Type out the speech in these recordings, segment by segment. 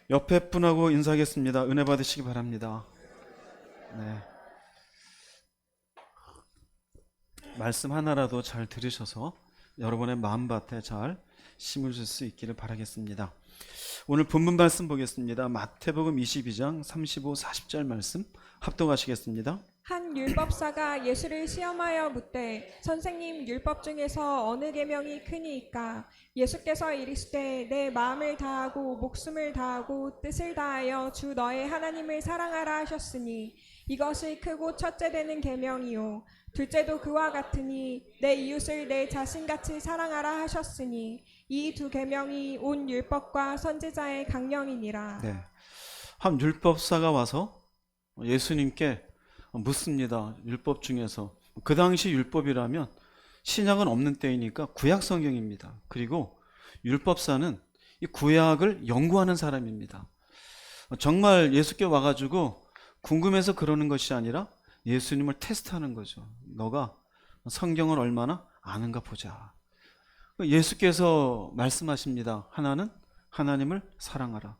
옆에 분하고 인사하겠습니다. 은혜 받으시기 바랍니다. 네. 말씀 하나라도 잘 들으셔서 여러분의 마음밭에 잘 심으실 수 있기를 바라겠습니다. 오늘 본문 말씀 보겠습니다. 마태복음 22장 35, 40절 말씀 합독하시겠습니다. 한 율법사가 예수를 시험하여 묻되 선생님, 율법 중에서 어느 계명이 크니이까? 예수께서 이르시되 내 마음을 다하고 목숨을 다하고 뜻을 다하여 주 너의 하나님을 사랑하라 하셨으니 이것이 크고 첫째 되는 계명이요 둘째도 그와 같으니 내 이웃을 내 자신같이 사랑하라 하셨으니 이 두 계명이 온 율법과 선지자의 강령이니라. 네. 한 율법사가 와서 예수님께 묻습니다. 율법 중에서 그 당시 율법이라면 신약은 없는 때이니까 구약 성경입니다. 그리고 율법사는 이 구약을 연구하는 사람입니다. 정말 예수께 와가지고 궁금해서 그러는 것이 아니라 예수님을 테스트하는 거죠. 너가 성경을 얼마나 아는가 보자. 예수께서 말씀하십니다. 하나는 하나님을 사랑하라.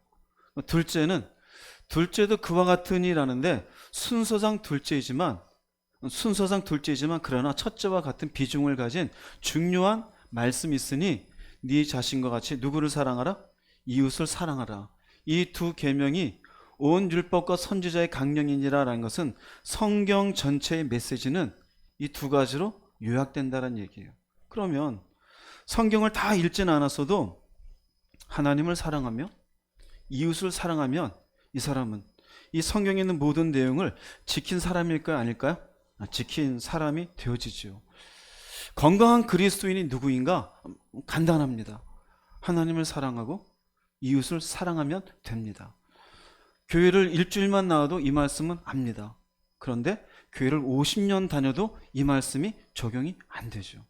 둘째도 그와 같으니라는데 순서상 둘째이지만 그러나 첫째와 같은 비중을 가진 중요한 말씀이 있으니 네 자신과 같이 누구를 사랑하라? 이웃을 사랑하라. 이 두 계명이 온 율법과 선지자의 강령이니라라는 것은 성경 전체의 메시지는 이 두 가지로 요약된다는 얘기예요. 그러면 성경을 다 읽지는 않았어도 하나님을 사랑하며 이웃을 사랑하면 이 사람은 이 성경에 있는 모든 내용을 지킨 사람일까요? 아닐까요? 지킨 사람이 되어지죠. 건강한 그리스도인이 누구인가? 간단합니다. 하나님을 사랑하고 이웃을 사랑하면 됩니다. 교회를 일주일만 나와도 이 말씀은 압니다. 그런데 교회를 50년 다녀도 이 말씀이 적용이 안 되죠.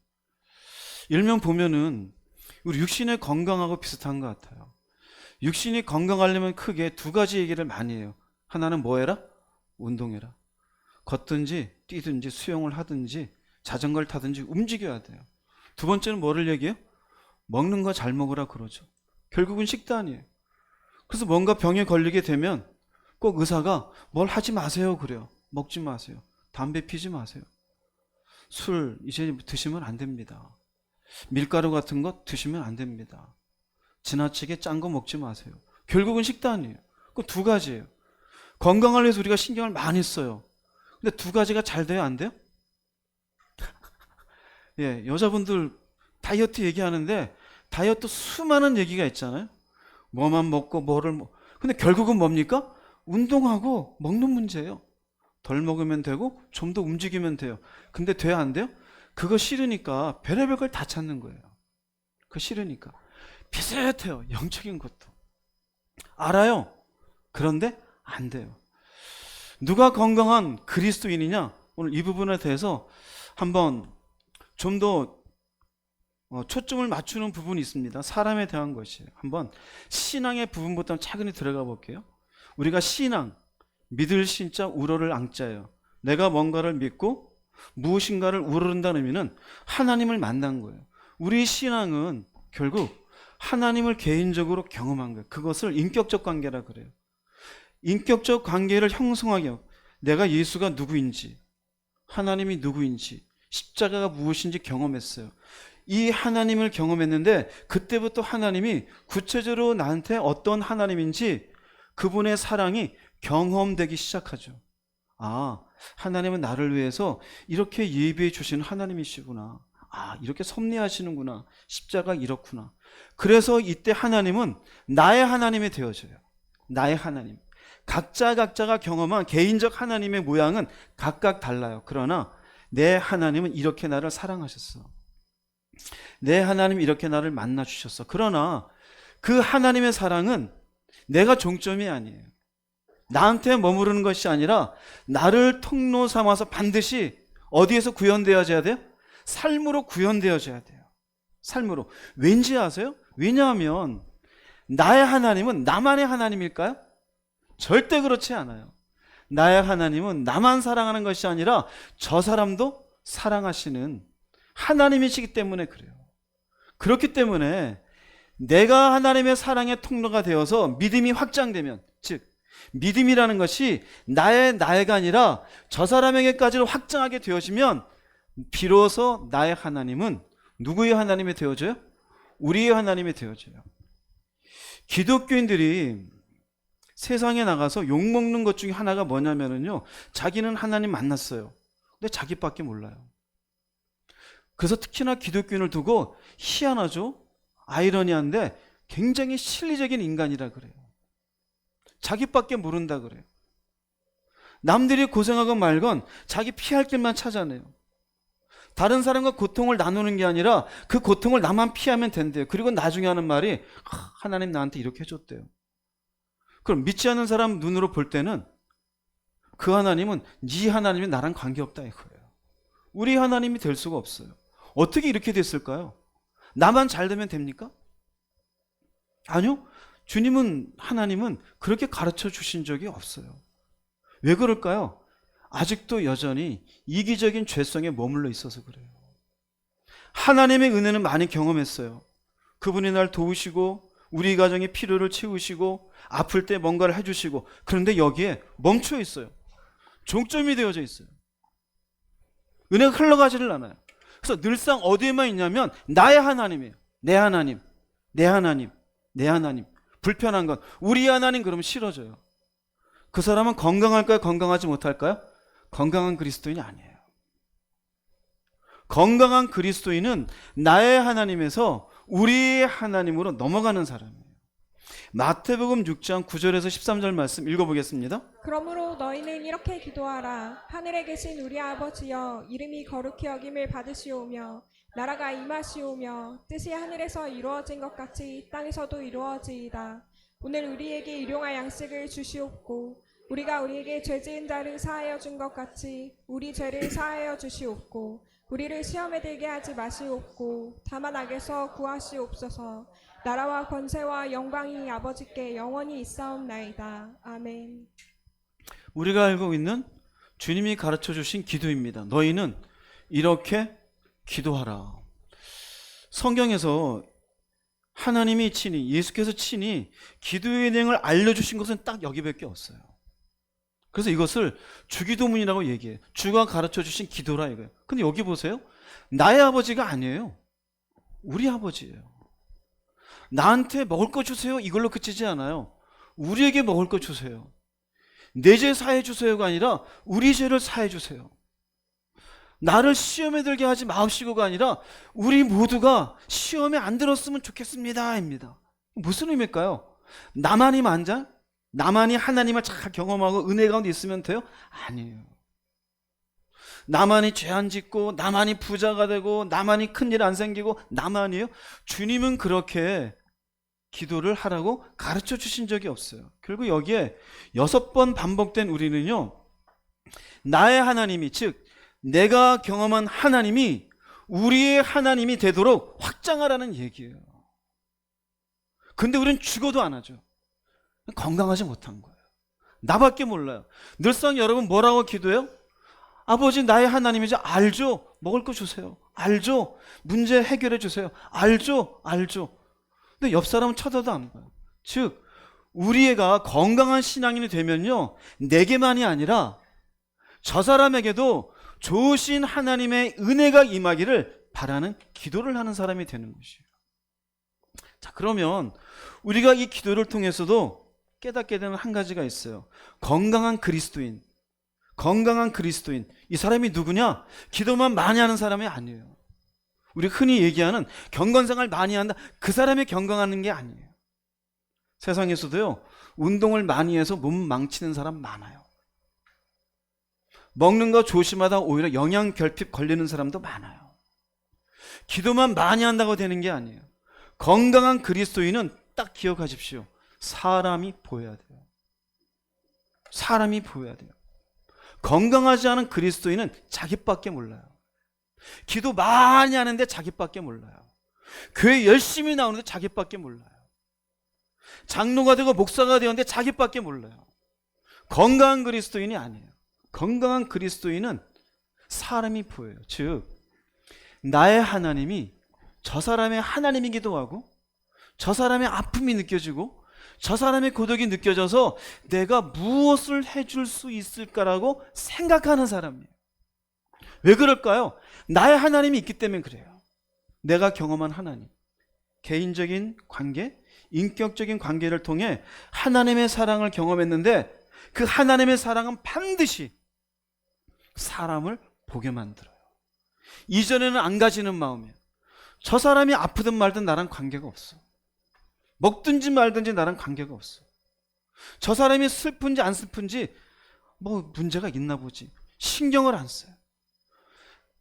일면 보면은 우리 육신의 건강하고 비슷한 것 같아요. 육신이 건강하려면 크게 두 가지 얘기를 많이 해요. 하나는 뭐 해라? 운동해라. 걷든지 뛰든지 수영을 하든지 자전거를 타든지 움직여야 돼요. 두 번째는 뭐를 얘기해요? 먹는 거 잘 먹으라 그러죠. 결국은 식단이에요. 그래서 뭔가 병에 걸리게 되면 꼭 의사가 뭘 하지 마세요 그래요. 먹지 마세요. 담배 피지 마세요. 술 이제 드시면 안 됩니다. 밀가루 같은 거 드시면 안 됩니다. 지나치게 짠 거 먹지 마세요. 결국은 식단이에요. 그 두 가지예요. 건강을 위해서 우리가 신경을 많이 써요. 근데 두 가지가 잘 돼요? 안 돼요? 예, 여자분들 다이어트 얘기하는데 다이어트 수많은 얘기가 있잖아요. 뭐만 먹고 근데 결국은 뭡니까? 운동하고 먹는 문제예요. 덜 먹으면 되고 좀 더 움직이면 돼요. 근데 돼야 안 돼요? 그거 싫으니까 별의별 걸 다 찾는 거예요. 그거 싫으니까. 비슷해요. 영적인 것도. 알아요. 그런데 안 돼요. 누가 건강한 그리스도인이냐? 오늘 이 부분에 대해서 한번 좀 더 초점을 맞추는 부분이 있습니다. 사람에 대한 것이에요. 한번 신앙의 부분부터 차근히 들어가 볼게요. 우리가 신앙, 믿을 신자 우러를 앙자예요. 내가 뭔가를 믿고 무엇인가를 우러른다는 의미는 하나님을 만난 거예요. 우리 신앙은 결국 하나님을 개인적으로 경험한 거예요. 그것을 인격적 관계라 그래요. 인격적 관계를 형성하게 내가 예수가 누구인지, 하나님이 누구인지, 십자가가 무엇인지 경험했어요. 이 하나님을 경험했는데 그때부터 하나님이 구체적으로 나한테 어떤 하나님인지 그분의 사랑이 경험되기 시작하죠. 아, 하나님은 나를 위해서 이렇게 예비해 주시는 하나님이시구나. 아, 이렇게 섭리하시는구나. 십자가 이렇구나. 그래서 이때 하나님은 나의 하나님이 되어져요. 나의 하나님. 각자가 경험한 개인적 하나님의 모양은 각각 달라요. 그러나 내 하나님은 이렇게 나를 사랑하셨어. 내 하나님이 이렇게 나를 만나 주셨어. 그러나 그 하나님의 사랑은 내가 종점이 아니에요. 나한테 머무르는 것이 아니라 나를 통로 삼아서 반드시 어디에서 구현되어져야 돼요? 삶으로 구현되어져야 돼요. 삶으로. 왠지 아세요? 왜냐하면 나의 하나님은 나만의 하나님일까요? 절대 그렇지 않아요. 나의 하나님은 나만 사랑하는 것이 아니라 저 사람도 사랑하시는 하나님이시기 때문에 그래요. 그렇기 때문에 내가 하나님의 사랑의 통로가 되어서 믿음이 확장되면, 즉 믿음이라는 것이 나가 아니라 저 사람에게까지 확장하게 되어지면 비로소 나의 하나님은 누구의 하나님이 되어져요? 우리의 하나님이 되어져요. 기독교인들이 세상에 나가서 욕먹는 것 중에 하나가 뭐냐면요, 자기는 하나님 만났어요. 근데 자기밖에 몰라요. 그래서 특히나 기독교인을 두고 희한하죠? 아이러니한데 굉장히 실리적인 인간이라 그래요. 자기밖에 모른다 그래요. 남들이 고생하건 말건 자기 피할 길만 찾아내요. 다른 사람과 고통을 나누는 게 아니라 그 고통을 나만 피하면 된대요. 그리고 나중에 하는 말이 하나님 나한테 이렇게 해줬대요. 그럼 믿지 않는 사람 눈으로 볼 때는 그 하나님은 네 하나님이 나랑 관계없다 이거예요. 우리 하나님이 될 수가 없어요. 어떻게 이렇게 됐을까요? 나만 잘 되면 됩니까? 아니요. 하나님은 그렇게 가르쳐 주신 적이 없어요. 왜 그럴까요? 아직도 여전히 이기적인 죄성에 머물러 있어서 그래요. 하나님의 은혜는 많이 경험했어요. 그분이 날 도우시고 우리 가정의 필요를 채우시고 아플 때 뭔가를 해주시고, 그런데 여기에 멈춰 있어요. 종점이 되어져 있어요. 은혜가 흘러가지를 않아요. 그래서 늘상 어디에만 있냐면 나의 하나님이에요. 내 하나님, 내 하나님, 내 하나님. 불편한 건 우리 하나님 그러면 싫어져요. 그 사람은 건강할까요? 건강하지 못할까요? 건강한 그리스도인이 아니에요. 건강한 그리스도인은 나의 하나님에서 우리의 하나님으로 넘어가는 사람이에요. 마태복음 6장 9절에서 13절 말씀 읽어보겠습니다. 그러므로 너희는 이렇게 기도하라. 하늘에 계신 우리 아버지여, 이름이 거룩히 여김을 받으시오며 나라가 임하시오며 뜻이 하늘에서 이루어진 것 같이 땅에서도 이루어지이다. 오늘 우리에게 일용할 양식을 주시옵고 우리가 우리에게 죄 지은 자를 사하여 준 것 같이 우리 죄를 사하여 주시옵고 우리를 시험에 들게 하지 마시옵고 다만 악에서 구하시옵소서. 나라와 권세와 영광이 아버지께 영원히 있사옵나이다. 아멘. 우리가 알고 있는 주님이 가르쳐 주신 기도입니다. 너희는 이렇게 기도하라. 성경에서 하나님이 친히, 예수께서 친히 기도의 내용을 알려주신 것은 딱 여기밖에 없어요. 그래서 이것을 주기도문이라고 얘기해요. 주가 가르쳐 주신 기도라 이거예요. 근데 여기 보세요. 나의 아버지가 아니에요. 우리 아버지예요. 나한테 먹을 거 주세요 이걸로 그치지 않아요. 우리에게 먹을 거 주세요. 내 죄 사해 주세요가 아니라 우리 죄를 사해 주세요. 나를 시험에 들게 하지 마옵시고가 아니라 우리 모두가 시험에 안 들었으면 좋겠습니다 입니다. 무슨 의미일까요? 나만이 만장? 나만이 하나님을 잘 경험하고 은혜 가운데 있으면 돼요? 아니에요. 나만이 죄 안 짓고 나만이 부자가 되고 나만이 큰일 안 생기고 나만이요? 주님은 그렇게 기도를 하라고 가르쳐 주신 적이 없어요. 결국 여기에 6번 반복된 우리는요, 나의 하나님이, 즉 내가 경험한 하나님이 우리의 하나님이 되도록 확장하라는 얘기예요. 근데 우리는 죽어도 안 하죠. 건강하지 못한 거예요. 나밖에 몰라요. 늘상 여러분 뭐라고 기도해요? 아버지 나의 하나님이죠. 알죠. 먹을 거 주세요. 알죠. 문제 해결해 주세요. 알죠. 근데 옆 사람은 쳐다도 안 봐요. 즉 우리 애가 건강한 신앙인이 되면요, 내게만이 아니라 저 사람에게도 좋으신 하나님의 은혜가 임하기를 바라는 기도를 하는 사람이 되는 것이에요. 자, 그러면 우리가 이 기도를 통해서도 깨닫게 되는 한 가지가 있어요. 건강한 그리스도인. 이 사람이 누구냐? 기도만 많이 하는 사람이 아니에요. 우리 흔히 얘기하는 경건생활 많이 한다, 그 사람이 건강하는 게 아니에요. 세상에서도요, 운동을 많이 해서 몸 망치는 사람 많아요. 먹는 거 조심하다 오히려 영양 결핍 걸리는 사람도 많아요. 기도만 많이 한다고 되는 게 아니에요. 건강한 그리스도인은 딱 기억하십시오. 사람이 보여야 돼요. 건강하지 않은 그리스도인은 자기밖에 몰라요. 기도 많이 하는데 자기밖에 몰라요. 교회 열심히 나오는데 자기밖에 몰라요. 장로가 되고 목사가 되었는데 자기밖에 몰라요. 건강한 그리스도인이 아니에요. 건강한 그리스도인은 사람이 보여요. 즉 나의 하나님이 저 사람의 하나님이기도 하고 저 사람의 아픔이 느껴지고 저 사람의 고독이 느껴져서 내가 무엇을 해줄 수 있을까라고 생각하는 사람이에요. 왜 그럴까요? 나의 하나님이 있기 때문에 그래요. 내가 경험한 하나님, 개인적인 관계, 인격적인 관계를 통해 하나님의 사랑을 경험했는데 그 하나님의 사랑은 반드시 사람을 보게 만들어요. 이전에는 안 가지는 마음이에요. 저 사람이 아프든 말든 나랑 관계가 없어. 먹든지 말든지 나랑 관계가 없어. 저 사람이 슬픈지 안 슬픈지 뭐 문제가 있나 보지. 신경을 안 써요.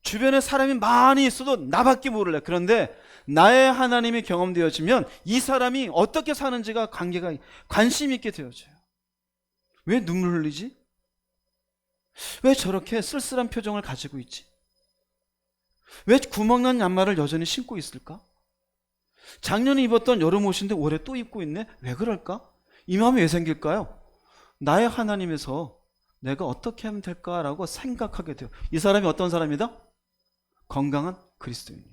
주변에 사람이 많이 있어도 나밖에 모를래. 그런데 나의 하나님이 경험되어지면 이 사람이 어떻게 사는지가 관계가 관심 있게 되어져요. 왜 눈물 흘리지? 왜 저렇게 쓸쓸한 표정을 가지고 있지? 왜 구멍난 양말을 여전히 신고 있을까? 작년에 입었던 여름 옷인데 올해 또 입고 있네? 왜 그럴까? 이 마음이 왜 생길까요? 나의 하나님에서 내가 어떻게 하면 될까라고 생각하게 돼요. 이 사람이 어떤 사람이다? 건강한 그리스도인이에요.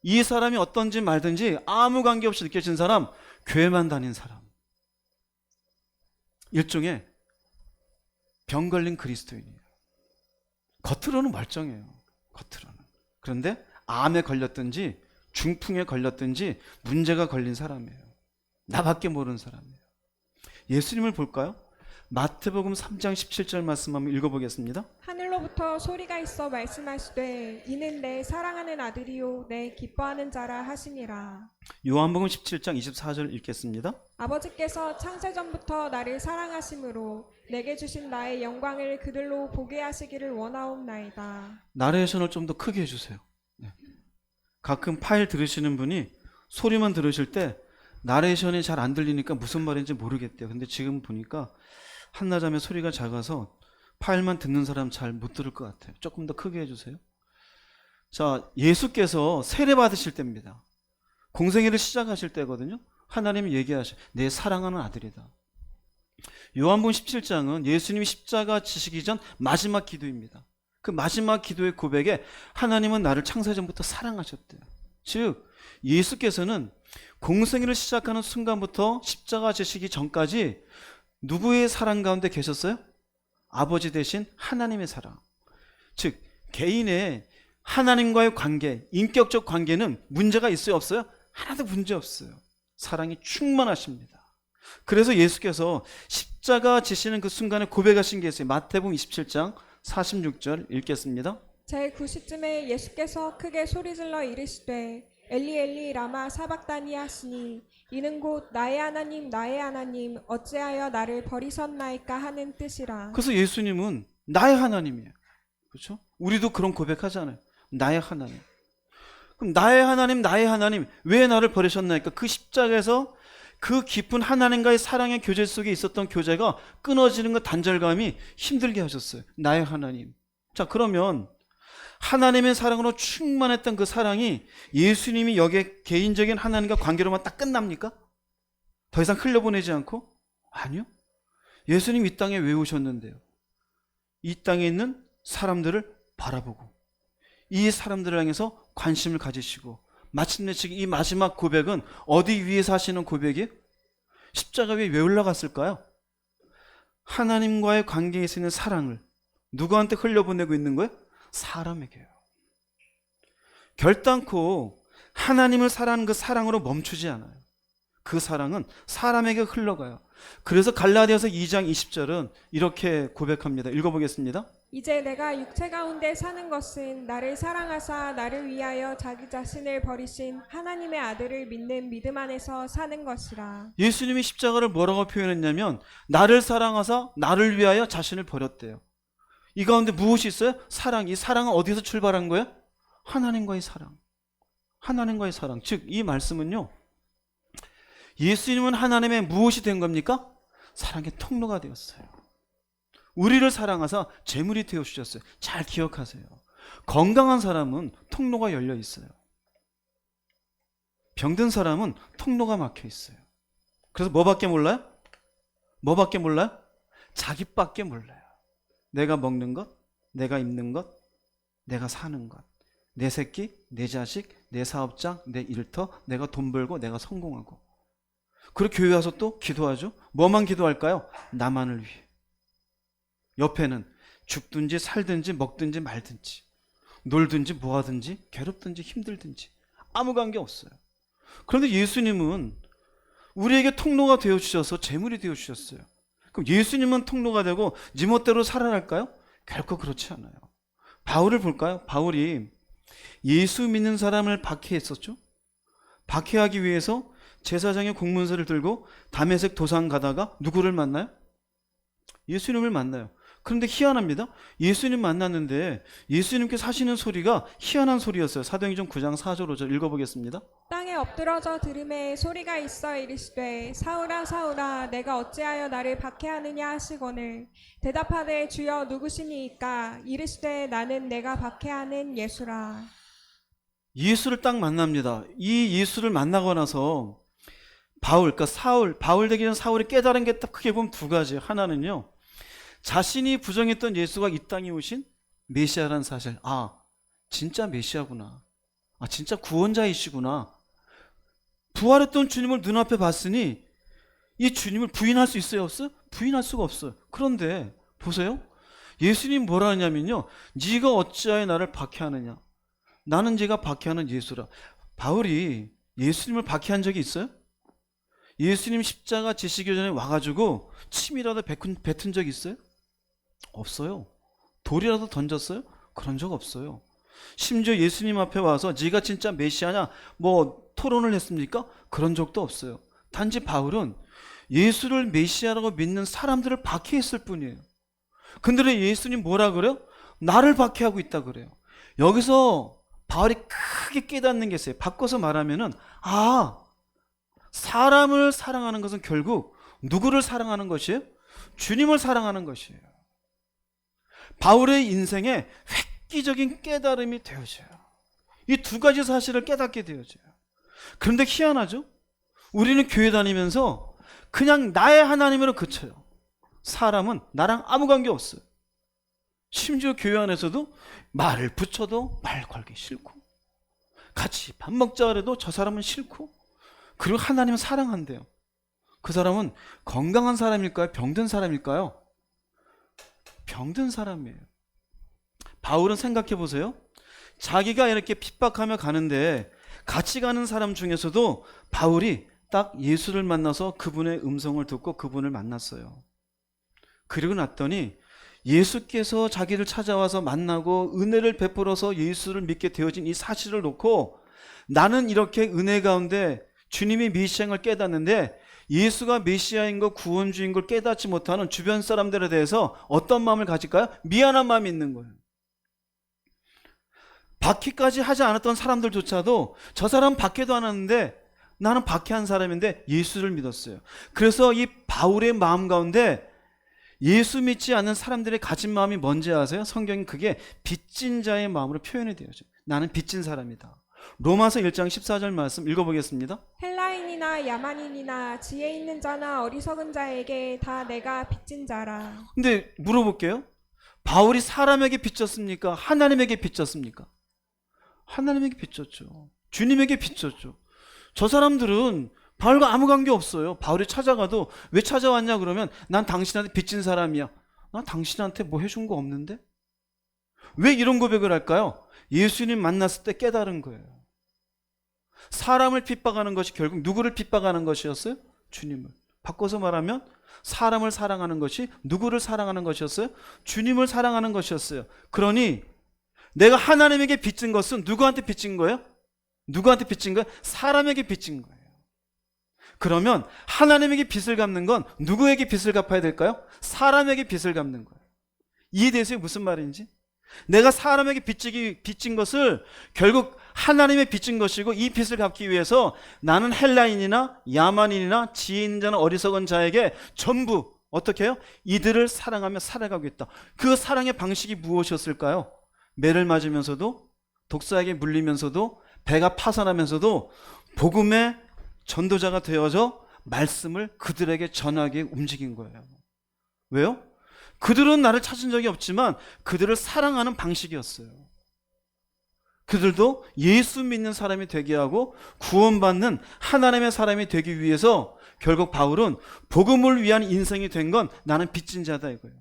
이 사람이 어떤지 말든지 아무 관계없이 느껴진 사람, 교회만 다닌 사람. 일종의 병 걸린 그리스도인이에요. 겉으로는 멀쩡해요. 겉으로는. 그런데 암에 걸렸든지 중풍에 걸렸든지 문제가 걸린 사람이에요. 나밖에 모르는 사람이에요. 예수님을 볼까요? 마태복음 3장 17절 말씀 한번 읽어보겠습니다. 하늘로부터 소리가 있어 말씀하시되 이는 내 사랑하는 아들이요 내 기뻐하는 자라 하시니라. 요한복음 17장 24절 읽겠습니다. 아버지께서 창세전부터 나를 사랑하심으로 내게 주신 나의 영광을 그들로 보게 하시기를 원하옵나이다. 나레이션을 좀 더 크게 해주세요. 네. 가끔 파일 들으시는 분이 소리만 들으실 때 나레이션이 잘 안 들리니까 무슨 말인지 모르겠대요. 근데 지금 보니까 한나자매 소리가 작아서 파일만 듣는 사람 잘 못 들을 것 같아요. 조금 더 크게 해주세요. 자, 예수께서 세례 받으실 때입니다. 공생애를 시작하실 때거든요. 하나님이 얘기하셔. 내 사랑하는 아들이다. 요한복음 17장은 예수님이 십자가 지시기 전 마지막 기도입니다. 그 마지막 기도의 고백에 하나님은 나를 창세전부터 사랑하셨대요. 즉 예수께서는 공생애를 시작하는 순간부터 십자가 지시기 전까지 누구의 사랑 가운데 계셨어요? 아버지 대신 하나님의 사랑. 즉 개인의 하나님과의 관계, 인격적 관계는 문제가 있어요? 없어요? 하나도 문제 없어요. 사랑이 충만하십니다. 그래서 예수께서 십자가 지시는 그 순간에 고백하신 게 있어요. 마태복음 27장 46절 읽겠습니다. 제9시쯤에 예수께서 크게 소리질러 이르시되 엘리 엘리 라마 사박다니 하시니 이는 곧 나의 하나님 어찌하여 나를 버리셨나이까 하는 뜻이라. 그래서 예수님은 나의 하나님이에요. 그렇죠? 우리도 그런 고백하잖아요. 나의 하나님. 그럼 나의 하나님 왜 나를 버리셨나이까? 그 십자가에서 그 깊은 하나님과의 사랑의 교제 속에 있었던 교제가 끊어지는 그 단절감이 힘들게 하셨어요. 나의 하나님. 자, 그러면 하나님의 사랑으로 충만했던 그 사랑이 예수님이 여기에 개인적인 하나님과 관계로만 딱 끝납니까? 더 이상 흘려보내지 않고? 아니요. 예수님 이 땅에 왜 오셨는데요? 이 땅에 있는 사람들을 바라보고 이 사람들을 향해서 관심을 가지시고 마침내 지금 이 마지막 고백은 어디 위에서 하시는 고백이에요? 십자가 위에 왜 올라갔을까요? 하나님과의 관계에 있는 사랑을 누구한테 흘려보내고 있는 거예요? 사람에게요. 결단코 하나님을 사랑하는 그 사랑으로 멈추지 않아요. 그 사랑은 사람에게 흘러가요. 그래서 갈라디아서 2장 20절은 이렇게 고백합니다. 읽어보겠습니다. 이제 내가 육체 가운데 사는 것은 나를 사랑하사 나를 위하여 자기 자신을 버리신 하나님의 아들을 믿는 믿음 안에서 사는 것이라. 예수님이 십자가를 뭐라고 표현했냐면 나를 사랑하사 나를 위하여 자신을 버렸대요. 이 가운데 무엇이 있어요? 사랑. 이 사랑은 어디서 출발한 거예요? 하나님과의 사랑. 하나님과의 사랑. 즉 이 말씀은요, 예수님은 하나님의 무엇이 된 겁니까? 사랑의 통로가 되었어요. 우리를 사랑하사 제물이 되어주셨어요. 잘 기억하세요. 건강한 사람은 통로가 열려 있어요. 병든 사람은 통로가 막혀 있어요. 그래서 뭐밖에 몰라요? 뭐밖에 몰라요? 자기밖에 몰라요. 내가 먹는 것, 내가 입는 것, 내가 사는 것, 내 새끼, 내 자식, 내 사업장, 내 일터, 내가 돈 벌고 내가 성공하고. 그리고 교회 와서 또 기도하죠. 뭐만 기도할까요? 나만을 위해. 옆에는 죽든지 살든지 먹든지 말든지 놀든지 뭐하든지 괴롭든지 힘들든지 아무 관계 없어요. 그런데 예수님은 우리에게 통로가 되어주셔서 제물이 되어주셨어요. 그럼 예수님은 통로가 되고 네 멋대로 살아날까요? 결코 그렇지 않아요. 바울을 볼까요? 바울이 예수 믿는 사람을 박해했었죠. 박해하기 위해서 제사장의 공문서를 들고 다메섹 도상 가다가 누구를 만나요? 예수님을 만나요. 그런데 희한합니다. 예수님 만났는데 예수님께서 하시는 소리가 희한한 소리였어요. 사도행전 9장 4절 5절 읽어보겠습니다. 땅에 엎드러져 들음에 소리가 있어 이르시되 사울아 사울아 내가 어찌하여 나를 박해하느냐 하시거늘 대답하되 주여 누구시니이까 이르시되 나는 내가 박해하는 예수라. 예수를 딱 만납니다. 이 예수를 만나고 나서 그러니까 바울 되기 전 사울이 깨달은 게 딱 크게 보면 두 가지. 하나는요, 자신이 부정했던 예수가 이 땅에 오신 메시아라는 사실. 아, 진짜 메시아구나. 아, 진짜 구원자이시구나. 부활했던 주님을 눈앞에 봤으니 이 주님을 부인할 수 있어요, 없어요? 부인할 수가 없어요. 그런데 보세요. 예수님 뭐라 하냐면요, 네가 어찌하여 나를 박해하느냐. 나는 네가 박해하는 예수라. 바울이 예수님을 박해한 적이 있어요? 예수님 십자가 지시기 전에 와가지고 침이라도 뱉은 적 있어요? 없어요. 돌이라도 던졌어요? 그런 적 없어요. 심지어 예수님 앞에 와서 네가 진짜 메시아냐 뭐 토론을 했습니까? 그런 적도 없어요. 단지 바울은 예수를 메시아라고 믿는 사람들을 박해했을 뿐이에요. 근데 예수님 뭐라 그래요? 나를 박해하고 있다 그래요. 여기서 바울이 크게 깨닫는 게 있어요. 바꿔서 말하면은, 사람을 사랑하는 것은 결국 누구를 사랑하는 것이에요? 주님을 사랑하는 것이에요. 바울의 인생에 획기적인 깨달음이 되어져요. 이 두 가지 사실을 깨닫게 되어져요. 그런데 희한하죠? 우리는 교회 다니면서 그냥 나의 하나님으로 그쳐요. 사람은 나랑 아무 관계 없어요. 심지어 교회 안에서도 말을 붙여도 말 걸기 싫고, 같이 밥 먹자 그래도 저 사람은 싫고, 그리고 하나님은 사랑한대요. 그 사람은 건강한 사람일까요? 병든 사람일까요? 병든 사람이에요. 바울은 생각해 보세요. 자기가 이렇게 핍박하며 가는데 같이 가는 사람 중에서도 바울이 딱 예수를 만나서 그분의 음성을 듣고 그분을 만났어요. 그리고 났더니 예수께서 자기를 찾아와서 만나고 은혜를 베풀어서 예수를 믿게 되어진 이 사실을 놓고, 나는 이렇게 은혜 가운데 주님이 메시아인 걸 깨닫는데 예수가 메시아인 거 구원주인 걸 깨닫지 못하는 주변 사람들에 대해서 어떤 마음을 가질까요? 미안한 마음이 있는 거예요. 박해까지 하지 않았던 사람들조차도 저 사람 박해도 안 하는데 나는 박해한 사람인데 예수를 믿었어요. 그래서 이 바울의 마음 가운데 예수 믿지 않는 사람들의 가진 마음이 뭔지 아세요? 성경이 그게 빚진 자의 마음으로 표현이 되어져요. 나는 빚진 사람이다. 로마서 1장 14절 말씀 읽어보겠습니다. 헬라인이나 야만인이나 지혜 있는 자나 어리석은 자에게 다 내가 빚진 자라. 근데 물어볼게요. 바울이 사람에게 빚졌습니까? 하나님에게 빚졌습니까? 하나님에게 빚졌죠. 주님에게 빚졌죠. 저 사람들은 바울과 아무 관계 없어요. 바울이 찾아가도 왜 찾아왔냐 그러면 난 당신한테 빚진 사람이야. 난 당신한테 뭐 해준 거 없는데? 왜 이런 고백을 할까요? 예수님 만났을 때 깨달은 거예요. 사람을 핍박하는 것이 결국 누구를 핍박하는 것이었어요? 주님을. 바꿔서 말하면 사람을 사랑하는 것이 누구를 사랑하는 것이었어요? 주님을 사랑하는 것이었어요. 그러니 내가 하나님에게 빚진 것은 누구한테 빚진 거예요? 누구한테 빚진 거예요? 사람에게 빚진 거예요. 그러면 하나님에게 빚을 갚는 건 누구에게 빚을 갚아야 될까요? 사람에게 빚을 갚는 거예요. 이해되세요? 무슨 말인지? 내가 사람에게 빚진 것을 결국 하나님의 빚진 것이고, 이 빚을 갚기 위해서 나는 헬라인이나 야만인이나 지혜 있는 자나 어리석은 자에게 전부 어떻게 해요? 이들을 사랑하며 살아가고 있다. 그 사랑의 방식이 무엇이었을까요? 매를 맞으면서도, 독사에게 물리면서도, 배가 파산하면서도 복음의 전도자가 되어져 말씀을 그들에게 전하게 움직인 거예요. 왜요? 그들은 나를 찾은 적이 없지만 그들을 사랑하는 방식이었어요. 그들도 예수 믿는 사람이 되게 하고 구원받는 하나님의 사람이 되기 위해서 결국 바울은 복음을 위한 인생이 된 건 나는 빚진 자다 이거예요.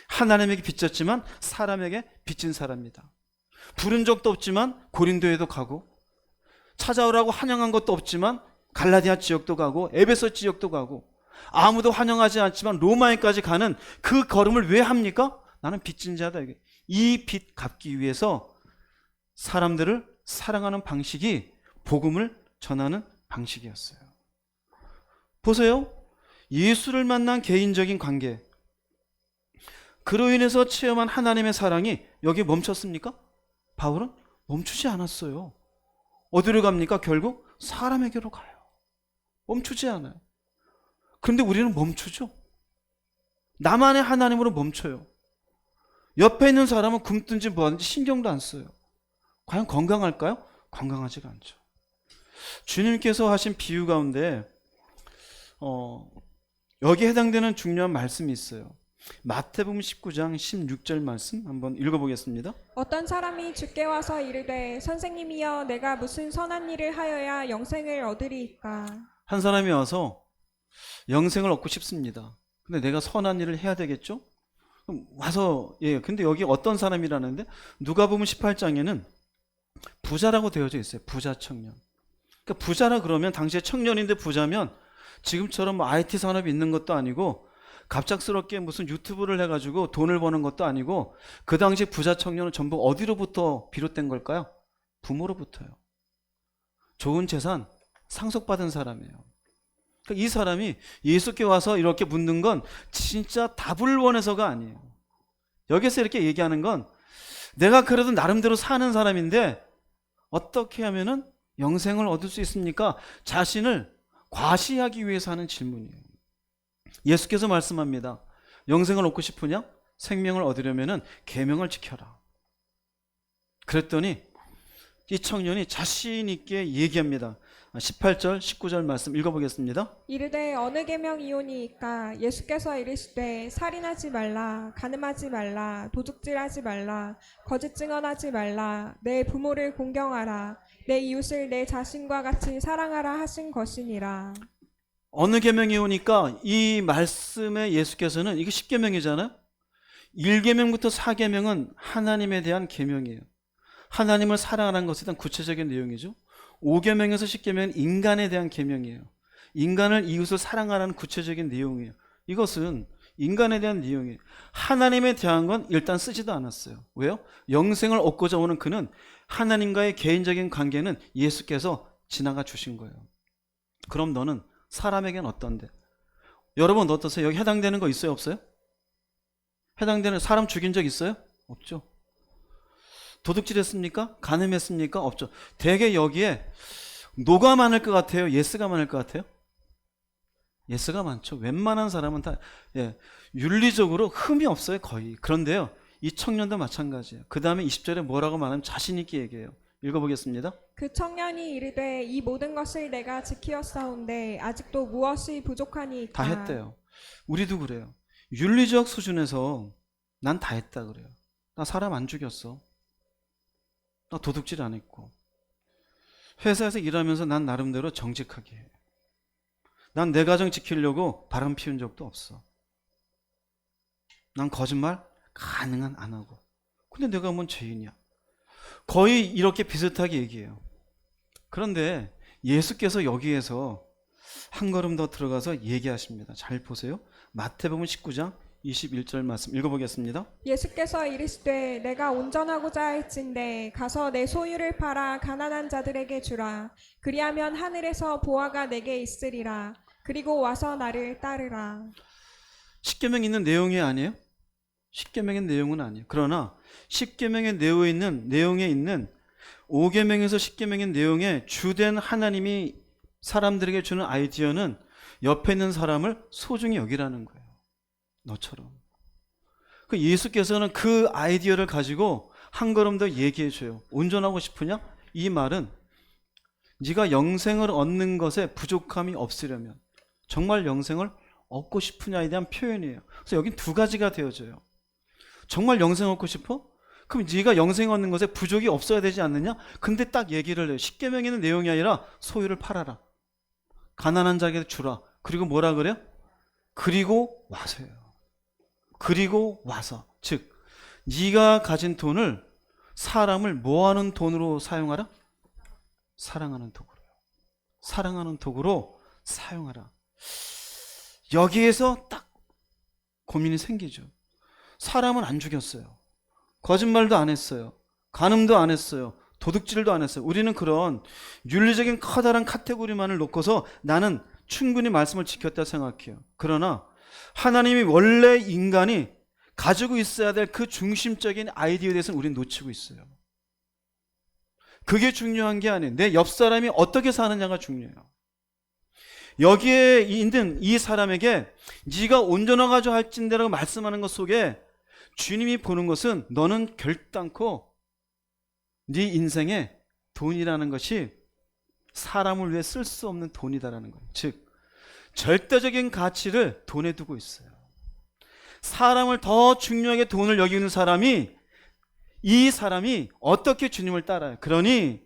하나님에게 빚졌지만 사람에게 빚진 사람이다. 부른 적도 없지만 고린도에도 가고, 찾아오라고 환영한 것도 없지만 갈라디아 지역도 가고 에베소 지역도 가고, 아무도 환영하지 않지만 로마에까지 가는 그 걸음을 왜 합니까? 나는 빚진 자다. 이 빚 갚기 위해서 사람들을 사랑하는 방식이 복음을 전하는 방식이었어요. 보세요. 예수를 만난 개인적인 관계, 그로 인해서 체험한 하나님의 사랑이 여기 멈췄습니까? 바울은 멈추지 않았어요. 어디로 갑니까? 결국 사람에게로 가요. 멈추지 않아요. 그런데 우리는 멈추죠. 나만의 하나님으로 멈춰요. 옆에 있는 사람은 굶든지 뭐하든지 신경도 안 써요. 과연 건강할까요? 건강하지가 않죠. 주님께서 하신 비유 가운데 여기에 해당되는 중요한 말씀이 있어요. 마태복음 19장 16절 말씀 한번 읽어보겠습니다. 어떤 사람이 주께 와서 이르되 선생님이여 내가 무슨 선한 일을 하여야 영생을 얻으리이까. 한 사람이 와서 영생을 얻고 싶습니다. 근데 내가 선한 일을 해야 되겠죠? 그럼 와서, 근데 여기 어떤 사람이라는데, 누가복음 18장에는 부자라고 되어져 있어요. 부자 청년. 그러니까 부자라 그러면 당시에 청년인데 부자면 지금처럼 뭐 IT 산업이 있는 것도 아니고 갑작스럽게 무슨 유튜브를 해가지고 돈을 버는 것도 아니고, 그 당시 부자 청년은 전부 어디로부터 비롯된 걸까요? 부모로부터요. 좋은 재산 상속받은 사람이에요. 그러니까 이 사람이 예수께 와서 이렇게 묻는 건 진짜 답을 원해서가 아니에요. 여기서 이렇게 얘기하는 건 내가 그래도 나름대로 사는 사람인데 어떻게 하면은 영생을 얻을 수 있습니까? 자신을 과시하기 위해서 하는 질문이에요. 예수께서 말씀합니다. 영생을 얻고 싶으냐? 생명을 얻으려면은 계명을 지켜라. 그랬더니 이 청년이 자신 있게 얘기합니다. 18절 19절 말씀 읽어보겠습니다. 이르되 어느 계명이오니이까. 예수께서 이르시되 살인하지 말라, 간음하지 말라, 도둑질하지 말라, 거짓 증언하지 말라, 내 부모를 공경하라, 내 이웃을 내 자신과 같이 사랑하라 하신 것이니라. 어느 계명이 오니까 이 말씀에 예수께서는, 이게 10계명이잖아요. 1계명부터 4계명은 하나님에 대한 계명이에요. 하나님을 사랑하는 것에 대한 구체적인 내용이죠. 5계명에서 10계명은 인간에 대한 계명이에요. 인간을, 이웃을 사랑하라는 구체적인 내용이에요. 이것은 인간에 대한 내용이에요. 하나님에 대한 건 일단 쓰지도 않았어요. 왜요? 영생을 얻고자 오는 그는 하나님과의 개인적인 관계는 예수께서 지나가 주신 거예요. 그럼 너는 사람에겐 어떤데? 여러분 어떠세요? 여기 해당되는 거 있어요? 없어요? 해당되는 사람 죽인 적 있어요? 없죠. 도둑질했습니까? 간음했습니까? 없죠. 대개 여기에 노가 많을 것 같아요? 예스가 많을 것 같아요? 예스가 많죠. 웬만한 사람은 다 윤리적으로 흠이 없어요. 거의. 그런데요, 이 청년도 마찬가지예요. 그 다음에 20절에 뭐라고 말하면 자신 있게 얘기해요. 읽어보겠습니다. 그 청년이 이르되 이 모든 것을 내가 지키었사온데 아직도 무엇이 부족하니이까. 다 했대요. 우리도 그래요. 윤리적 수준에서 난 다 했다 그래요. 나 사람 안 죽였어. 나 도둑질 안 했고. 회사에서 일하면서 난 나름대로 정직하게 해. 난 내 가정 지키려고 바람 피운 적도 없어. 난 거짓말 가능한 안 하고. 근데 내가 뭔 죄인이야. 거의 이렇게 비슷하게 얘기해요. 그런데 예수께서 여기에서 한 걸음 더 들어가서 얘기하십니다. 잘 보세요. 마태복음 19장 21절 말씀 읽어보겠습니다. 예수께서 이르시되 내가 온전하고자 할진대 가서 내 소유를 팔아 가난한 자들에게 주라. 그리하면 하늘에서 보화가 내게 있으리라. 그리고 와서 나를 따르라. 십계명 있는 내용이 아니에요? 십계명의 내용은 아니에요. 그러나 십계명의 내용에 있는 5계명에서 10계명의 내용에 주된 하나님이 사람들에게 주는 아이디어는 옆에 있는 사람을 소중히 여기라는 거예요. 너처럼. 그 예수께서는 그 아이디어를 가지고 한 걸음 더 얘기해 줘요. 온전하고 싶으냐? 이 말은 네가 영생을 얻는 것에 부족함이 없으려면, 정말 영생을 얻고 싶으냐에 대한 표현이에요. 그래서 여긴 두 가지가 되어져요. 정말 영생 얻고 싶어? 그럼 네가 영생 얻는 것에 부족이 없어야 되지 않느냐? 근데 딱 얘기를 해요. 십계명에 있는 내용이 아니라 소유를 팔아라. 가난한 자에게 주라. 그리고 뭐라 그래요? 그리고 와서요. 그리고 와서. 즉 네가 가진 돈을 사람을 뭐하는 돈으로 사용하라? 사랑하는 도구로요. 사랑하는 도구로 사용하라. 여기에서 딱 고민이 생기죠. 사람은 안 죽였어요. 거짓말도 안 했어요. 간음도 안 했어요. 도둑질도 안 했어요. 우리는 그런 윤리적인 커다란 카테고리만을 놓고서 나는 충분히 말씀을 지켰다 생각해요. 그러나 하나님이 원래 인간이 가지고 있어야 될 그 중심적인 아이디어에 대해서는 우리는 놓치고 있어요. 그게 중요한 게 아니에요. 내 옆 사람이 어떻게 사느냐가 중요해요. 여기에 있는 이 사람에게 네가 온전하가지고 할진대라고 말씀하는 것 속에 주님이 보는 것은 너는 결단코 네 인생에 돈이라는 것이 사람을 위해 쓸 수 없는 돈이다라는 거예요. 즉 절대적인 가치를 돈에 두고 있어요. 사람을 더 중요하게 돈을 여기는 사람이 이 사람이 어떻게 주님을 따라요? 그러니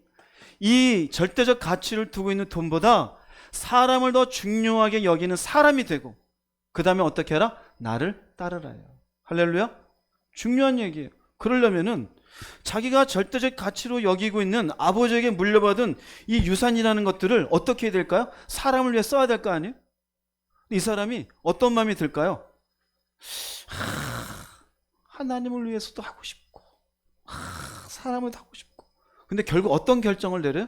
이 절대적 가치를 두고 있는 돈보다 사람을 더 중요하게 여기는 사람이 되고 그 다음에 어떻게 해라? 나를 따르라요. 할렐루야? 중요한 얘기예요. 그러려면은 자기가 절대적 가치로 여기고 있는 아버지에게 물려받은 이 유산이라는 것들을 어떻게 해야 될까요? 사람을 위해 써야 될 거 아니에요? 이 사람이 어떤 마음이 들까요? 하나님을 위해서도 하고 싶고 사람을 하고 싶고 근데 결국 어떤 결정을 내려요?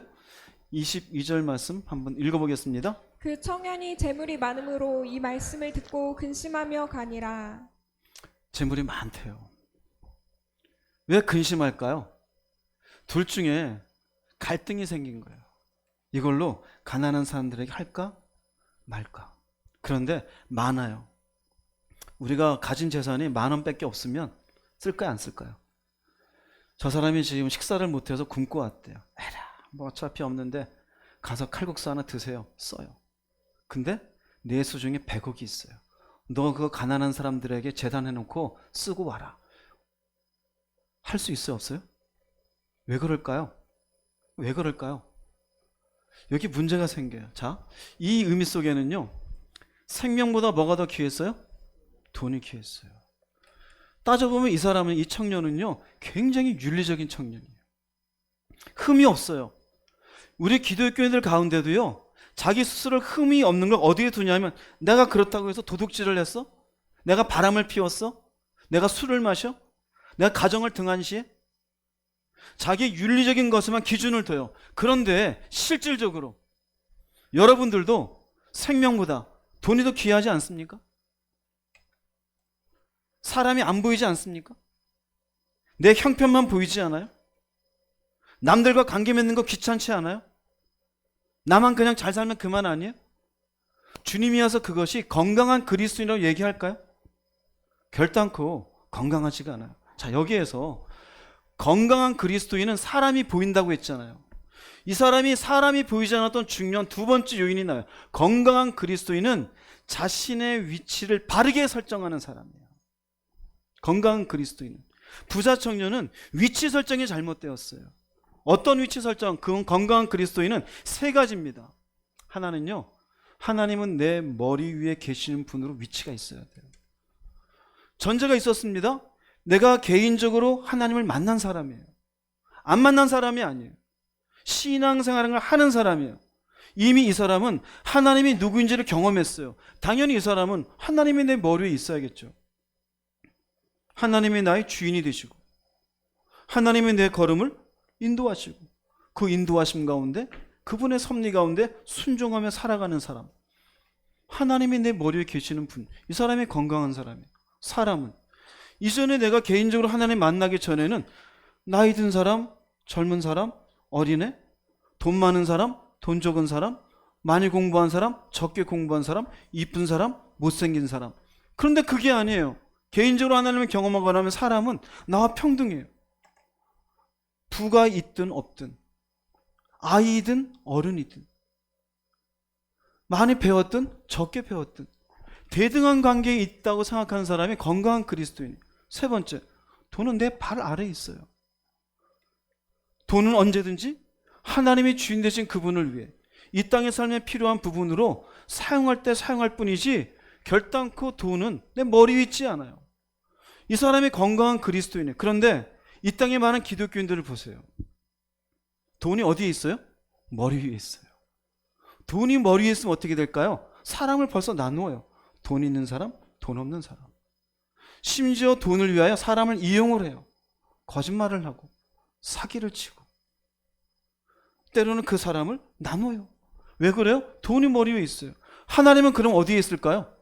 22절 말씀 한번 읽어보겠습니다. 그 청년이 재물이 많음으로 이 말씀을 듣고 근심하며 가니라. 재물이 많대요. 왜 근심할까요? 둘 중에 갈등이 생긴 거예요. 이걸로 가난한 사람들에게 할까 말까. 그런데 많아요. 우리가 가진 재산이 10,000원밖에 없으면 쓸까요 안 쓸까요? 저 사람이 지금 식사를 못해서 굶고 왔대요. 에라 뭐 어차피 없는데 가서 칼국수 하나 드세요. 써요. 근데 내 수중에 100억이 있어요. 너 그거 가난한 사람들에게 재단해놓고 쓰고 와라. 할 수 있어요 없어요? 왜 그럴까요? 왜 그럴까요? 여기 문제가 생겨요. 자, 이 의미 속에는요 생명보다 뭐가 더 귀했어요? 돈이 귀했어요. 따져보면 이 사람은, 이 청년은요 굉장히 윤리적인 청년이에요. 흠이 없어요. 우리 기독교인들 가운데도요 자기 스스로 흠이 없는 걸 어디에 두냐면 내가 그렇다고 해서 도둑질을 했어? 내가 바람을 피웠어? 내가 술을 마셔? 내가 가정을 등한시해? 자기 윤리적인 것에만 기준을 둬요. 그런데 실질적으로 여러분들도 생명보다 돈이 더 귀하지 않습니까? 사람이 안 보이지 않습니까? 내 형편만 보이지 않아요? 남들과 관계 맺는 거 귀찮지 않아요? 나만 그냥 잘 살면 그만 아니에요? 주님이 와서 그것이 건강한 그리스도인이라고 얘기할까요? 결단코 건강하지가 않아요. 자, 여기에서 건강한 그리스도인은 사람이 보인다고 했잖아요. 이 사람이 보이지 않았던 중요한 두 번째 요인이 나와요. 건강한 그리스도인은 자신의 위치를 바르게 설정하는 사람이에요. 건강한 그리스도인은. 부자 청년은 위치 설정이 잘못되었어요. 어떤 위치 설정? 그건 건강한 그리스도인은 세 가지입니다. 하나는요, 하나님은 내 머리 위에 계시는 분으로 위치가 있어야 돼요. 전제가 있었습니다. 내가 개인적으로 하나님을 만난 사람이에요. 안 만난 사람이 아니에요. 신앙생활을 하는 사람이에요. 이미 이 사람은 하나님이 누구인지를 경험했어요. 당연히 이 사람은 하나님이 내 머리 위에 있어야겠죠. 하나님이 나의 주인이 되시고 하나님이 내 걸음을 인도하시고 그 인도하심 가운데 그분의 섭리 가운데 순종하며 살아가는 사람, 하나님이 내 머리 위에 계시는 분, 이 사람이 건강한 사람이에요. 사람은 이전에 내가 개인적으로 하나님 만나기 전에는 나이 든 사람, 젊은 사람, 어린애, 돈 많은 사람, 돈 적은 사람, 많이 공부한 사람, 적게 공부한 사람, 이쁜 사람, 못생긴 사람. 그런데 그게 아니에요. 개인적으로 하나님을 경험하고 나면 사람은 나와 평등해요. 부가 있든 없든, 아이든 어른이든, 많이 배웠든 적게 배웠든 대등한 관계에 있다고 생각하는 사람이 건강한 그리스도인이에요. 세 번째, 돈은 내 발 아래에 있어요. 돈은 언제든지 하나님이 주인 되신 그분을 위해 이 땅의 삶에 필요한 부분으로 사용할 때 사용할 뿐이지 결단코 돈은 내 머리 위에 있지 않아요. 이 사람이 건강한 그리스도인이에요. 그런데 이 땅에 많은 기독교인들을 보세요. 돈이 어디에 있어요? 머리 위에 있어요. 돈이 머리 위에 있으면 어떻게 될까요? 사람을 벌써 나누어요. 돈 있는 사람, 돈 없는 사람. 심지어 돈을 위하여 사람을 이용을 해요. 거짓말을 하고 사기를 치고 때로는 그 사람을 나눠요. 왜 그래요? 돈이 머리 위에 있어요. 하나님은 그럼 어디에 있을까요?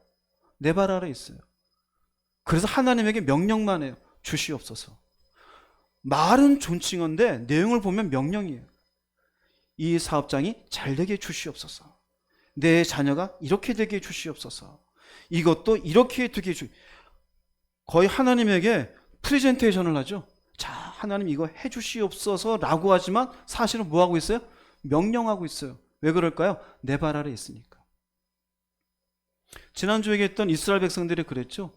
내 발 아래에 있어요. 그래서 하나님에게 명령만 해요. 주시옵소서. 말은 존칭어인데 내용을 보면 명령이에요. 이 사업장이 잘 되게 주시옵소서. 내 자녀가 이렇게 되게 주시옵소서. 이것도 이렇게 되게 거의 하나님에게 프레젠테이션을 하죠. 자, 하나님 이거 해주시옵소서 라고 하지만 사실은 뭐하고 있어요? 명령하고 있어요. 왜 그럴까요? 내 발 아래에 있으니까. 지난주에 얘기했던 이스라엘 백성들이 그랬죠.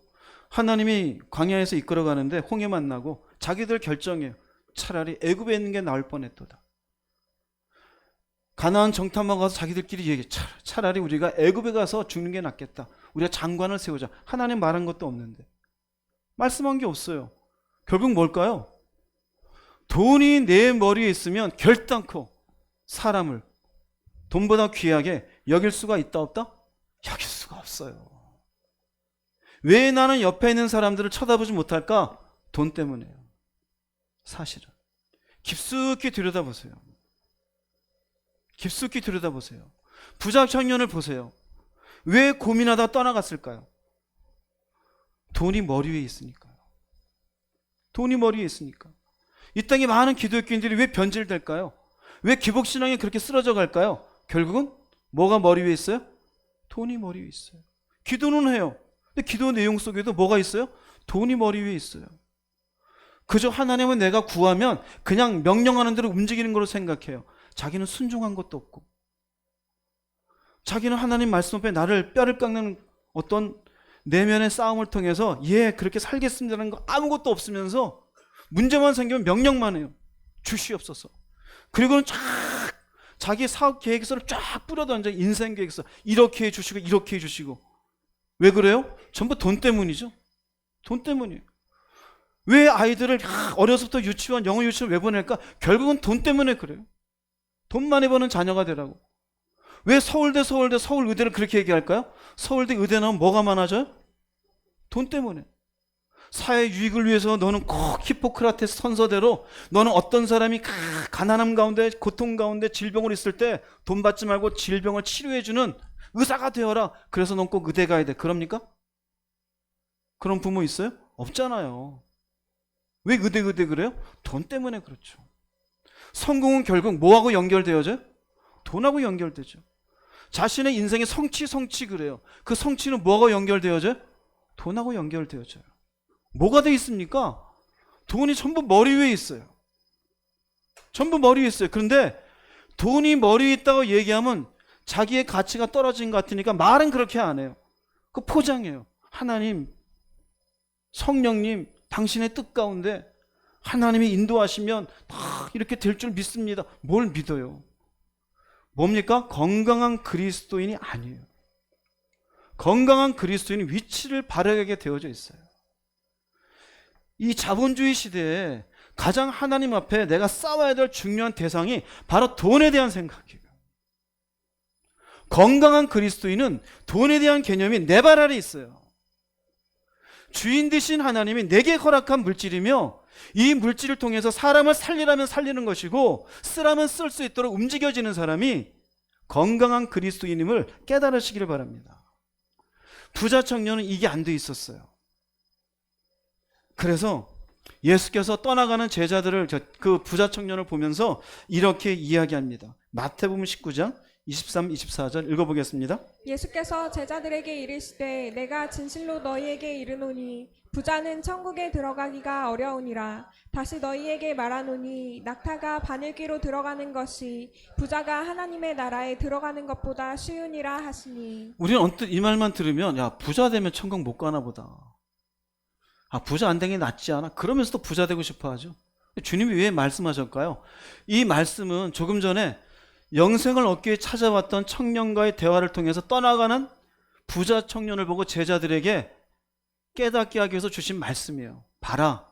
하나님이 광야에서 이끌어가는데 홍해 만나고 자기들 결정해요. 차라리 애굽에 있는 게 나을 뻔했도다. 가나안 정탐하고 가서 자기들끼리 얘기해. 차라리 우리가 애굽에 가서 죽는 게 낫겠다. 우리가 장관을 세우자. 하나님 말한 것도 없는데. 말씀한 게 없어요. 결국 뭘까요? 돈이 내 머리에 있으면 결단코 사람을 돈보다 귀하게 여길 수가 있다 없다? 여길 수가 없어요. 왜 나는 옆에 있는 사람들을 쳐다보지 못할까? 돈 때문에요. 사실은. 깊숙이 들여다보세요. 깊숙이 들여다보세요. 부자 청년을 보세요. 왜 고민하다 떠나갔을까요? 돈이 머리 위에 있으니까요. 돈이 머리 위에 있으니까. 이 땅에 많은 기독교인들이 왜 변질될까요? 왜 기복신앙이 그렇게 쓰러져 갈까요? 결국은 뭐가 머리 위에 있어요? 돈이 머리 위에 있어요. 기도는 해요. 근데 기도 내용 속에도 뭐가 있어요? 돈이 머리 위에 있어요. 그저 하나님은 내가 구하면 그냥 명령하는 대로 움직이는 걸로 생각해요. 자기는 순종한 것도 없고, 자기는 하나님 말씀 앞에 나를 뼈를 깎는 어떤 내면의 싸움을 통해서 그렇게 살겠습니다라는 거 아무것도 없으면서 문제만 생기면 명령만 해요. 주시옵소서. 그리고는 자기 사업 계획서를 쫙 뿌려던져. 인생 계획서 이렇게 해주시고 이렇게 해주시고. 왜 그래요? 전부 돈 때문이죠. 돈 때문이에요. 왜 아이들을 어려서부터 유치원, 영어 유치원 왜 보낼까? 결국은 돈 때문에 그래요. 돈 많이 버는 자녀가 되라고. 왜 서울대, 서울의대를 그렇게 얘기할까요? 서울대 의대 나오면 뭐가 많아져요? 돈 때문에. 사회 유익을 위해서 너는 꼭 히포크라테스 선서대로 너는 어떤 사람이 가난함 가운데, 고통 가운데 질병을 있을 때 돈 받지 말고 질병을 치료해주는 의사가 되어라. 그래서 넌 꼭 의대 가야 돼. 그럽니까? 그런 부모 있어요? 없잖아요. 왜 의대 그래요? 돈 때문에 그렇죠. 성공은 결국 뭐하고 연결되어져요? 돈하고 연결되죠. 자신의 인생의 성취 그래요. 그 성취는 뭐하고 연결되어져요? 돈하고 연결되어져요. 뭐가 돼 있습니까? 돈이 전부 머리 위에 있어요. 전부 머리 위에 있어요. 그런데 돈이 머리 위에 있다고 얘기하면 자기의 가치가 떨어진 것 같으니까 말은 그렇게 안 해요. 그 포장해요. 하나님, 성령님, 당신의 뜻 가운데 하나님이 인도하시면 다 이렇게 될 줄 믿습니다. 뭘 믿어요? 뭡니까? 건강한 그리스도인이 아니에요. 건강한 그리스도인이 위치를 바라게 되어져 있어요. 이 자본주의 시대에 가장 하나님 앞에 내가 싸워야 될 중요한 대상이 바로 돈에 대한 생각이에요. 건강한 그리스도인은 돈에 대한 개념이 내 발 아래에 있어요. 주인 되신 하나님이 내게 허락한 물질이며 이 물질을 통해서 사람을 살리라면 살리는 것이고 쓰라면 쓸 수 있도록 움직여지는 사람이 건강한 그리스도인임을 깨달으시기를 바랍니다. 부자 청년은 이게 안 돼 있었어요. 그래서 예수께서 떠나가는 제자들을, 그 부자 청년을 보면서 이렇게 이야기합니다. 마태복음 19장 23, 24절 읽어보겠습니다. 예수께서 제자들에게 이르시되 내가 진실로 너희에게 이르노니 부자는 천국에 들어가기가 어려우니라. 다시 너희에게 말하노니 낙타가 바늘귀로 들어가는 것이 부자가 하나님의 나라에 들어가는 것보다 쉬우니라 하시니. 우리는 언뜻 이 말만 들으면 야, 부자 되면 천국 못 가나 보다. 아, 부자 안 되는 게 낫지 않아? 그러면서도 부자 되고 싶어 하죠. 주님이 왜 말씀하셨을까요? 이 말씀은 조금 전에 영생을 얻기 위해 찾아왔던 청년과의 대화를 통해서 떠나가는 부자 청년을 보고 제자들에게 깨닫게 하기 위해서 주신 말씀이에요. 봐라,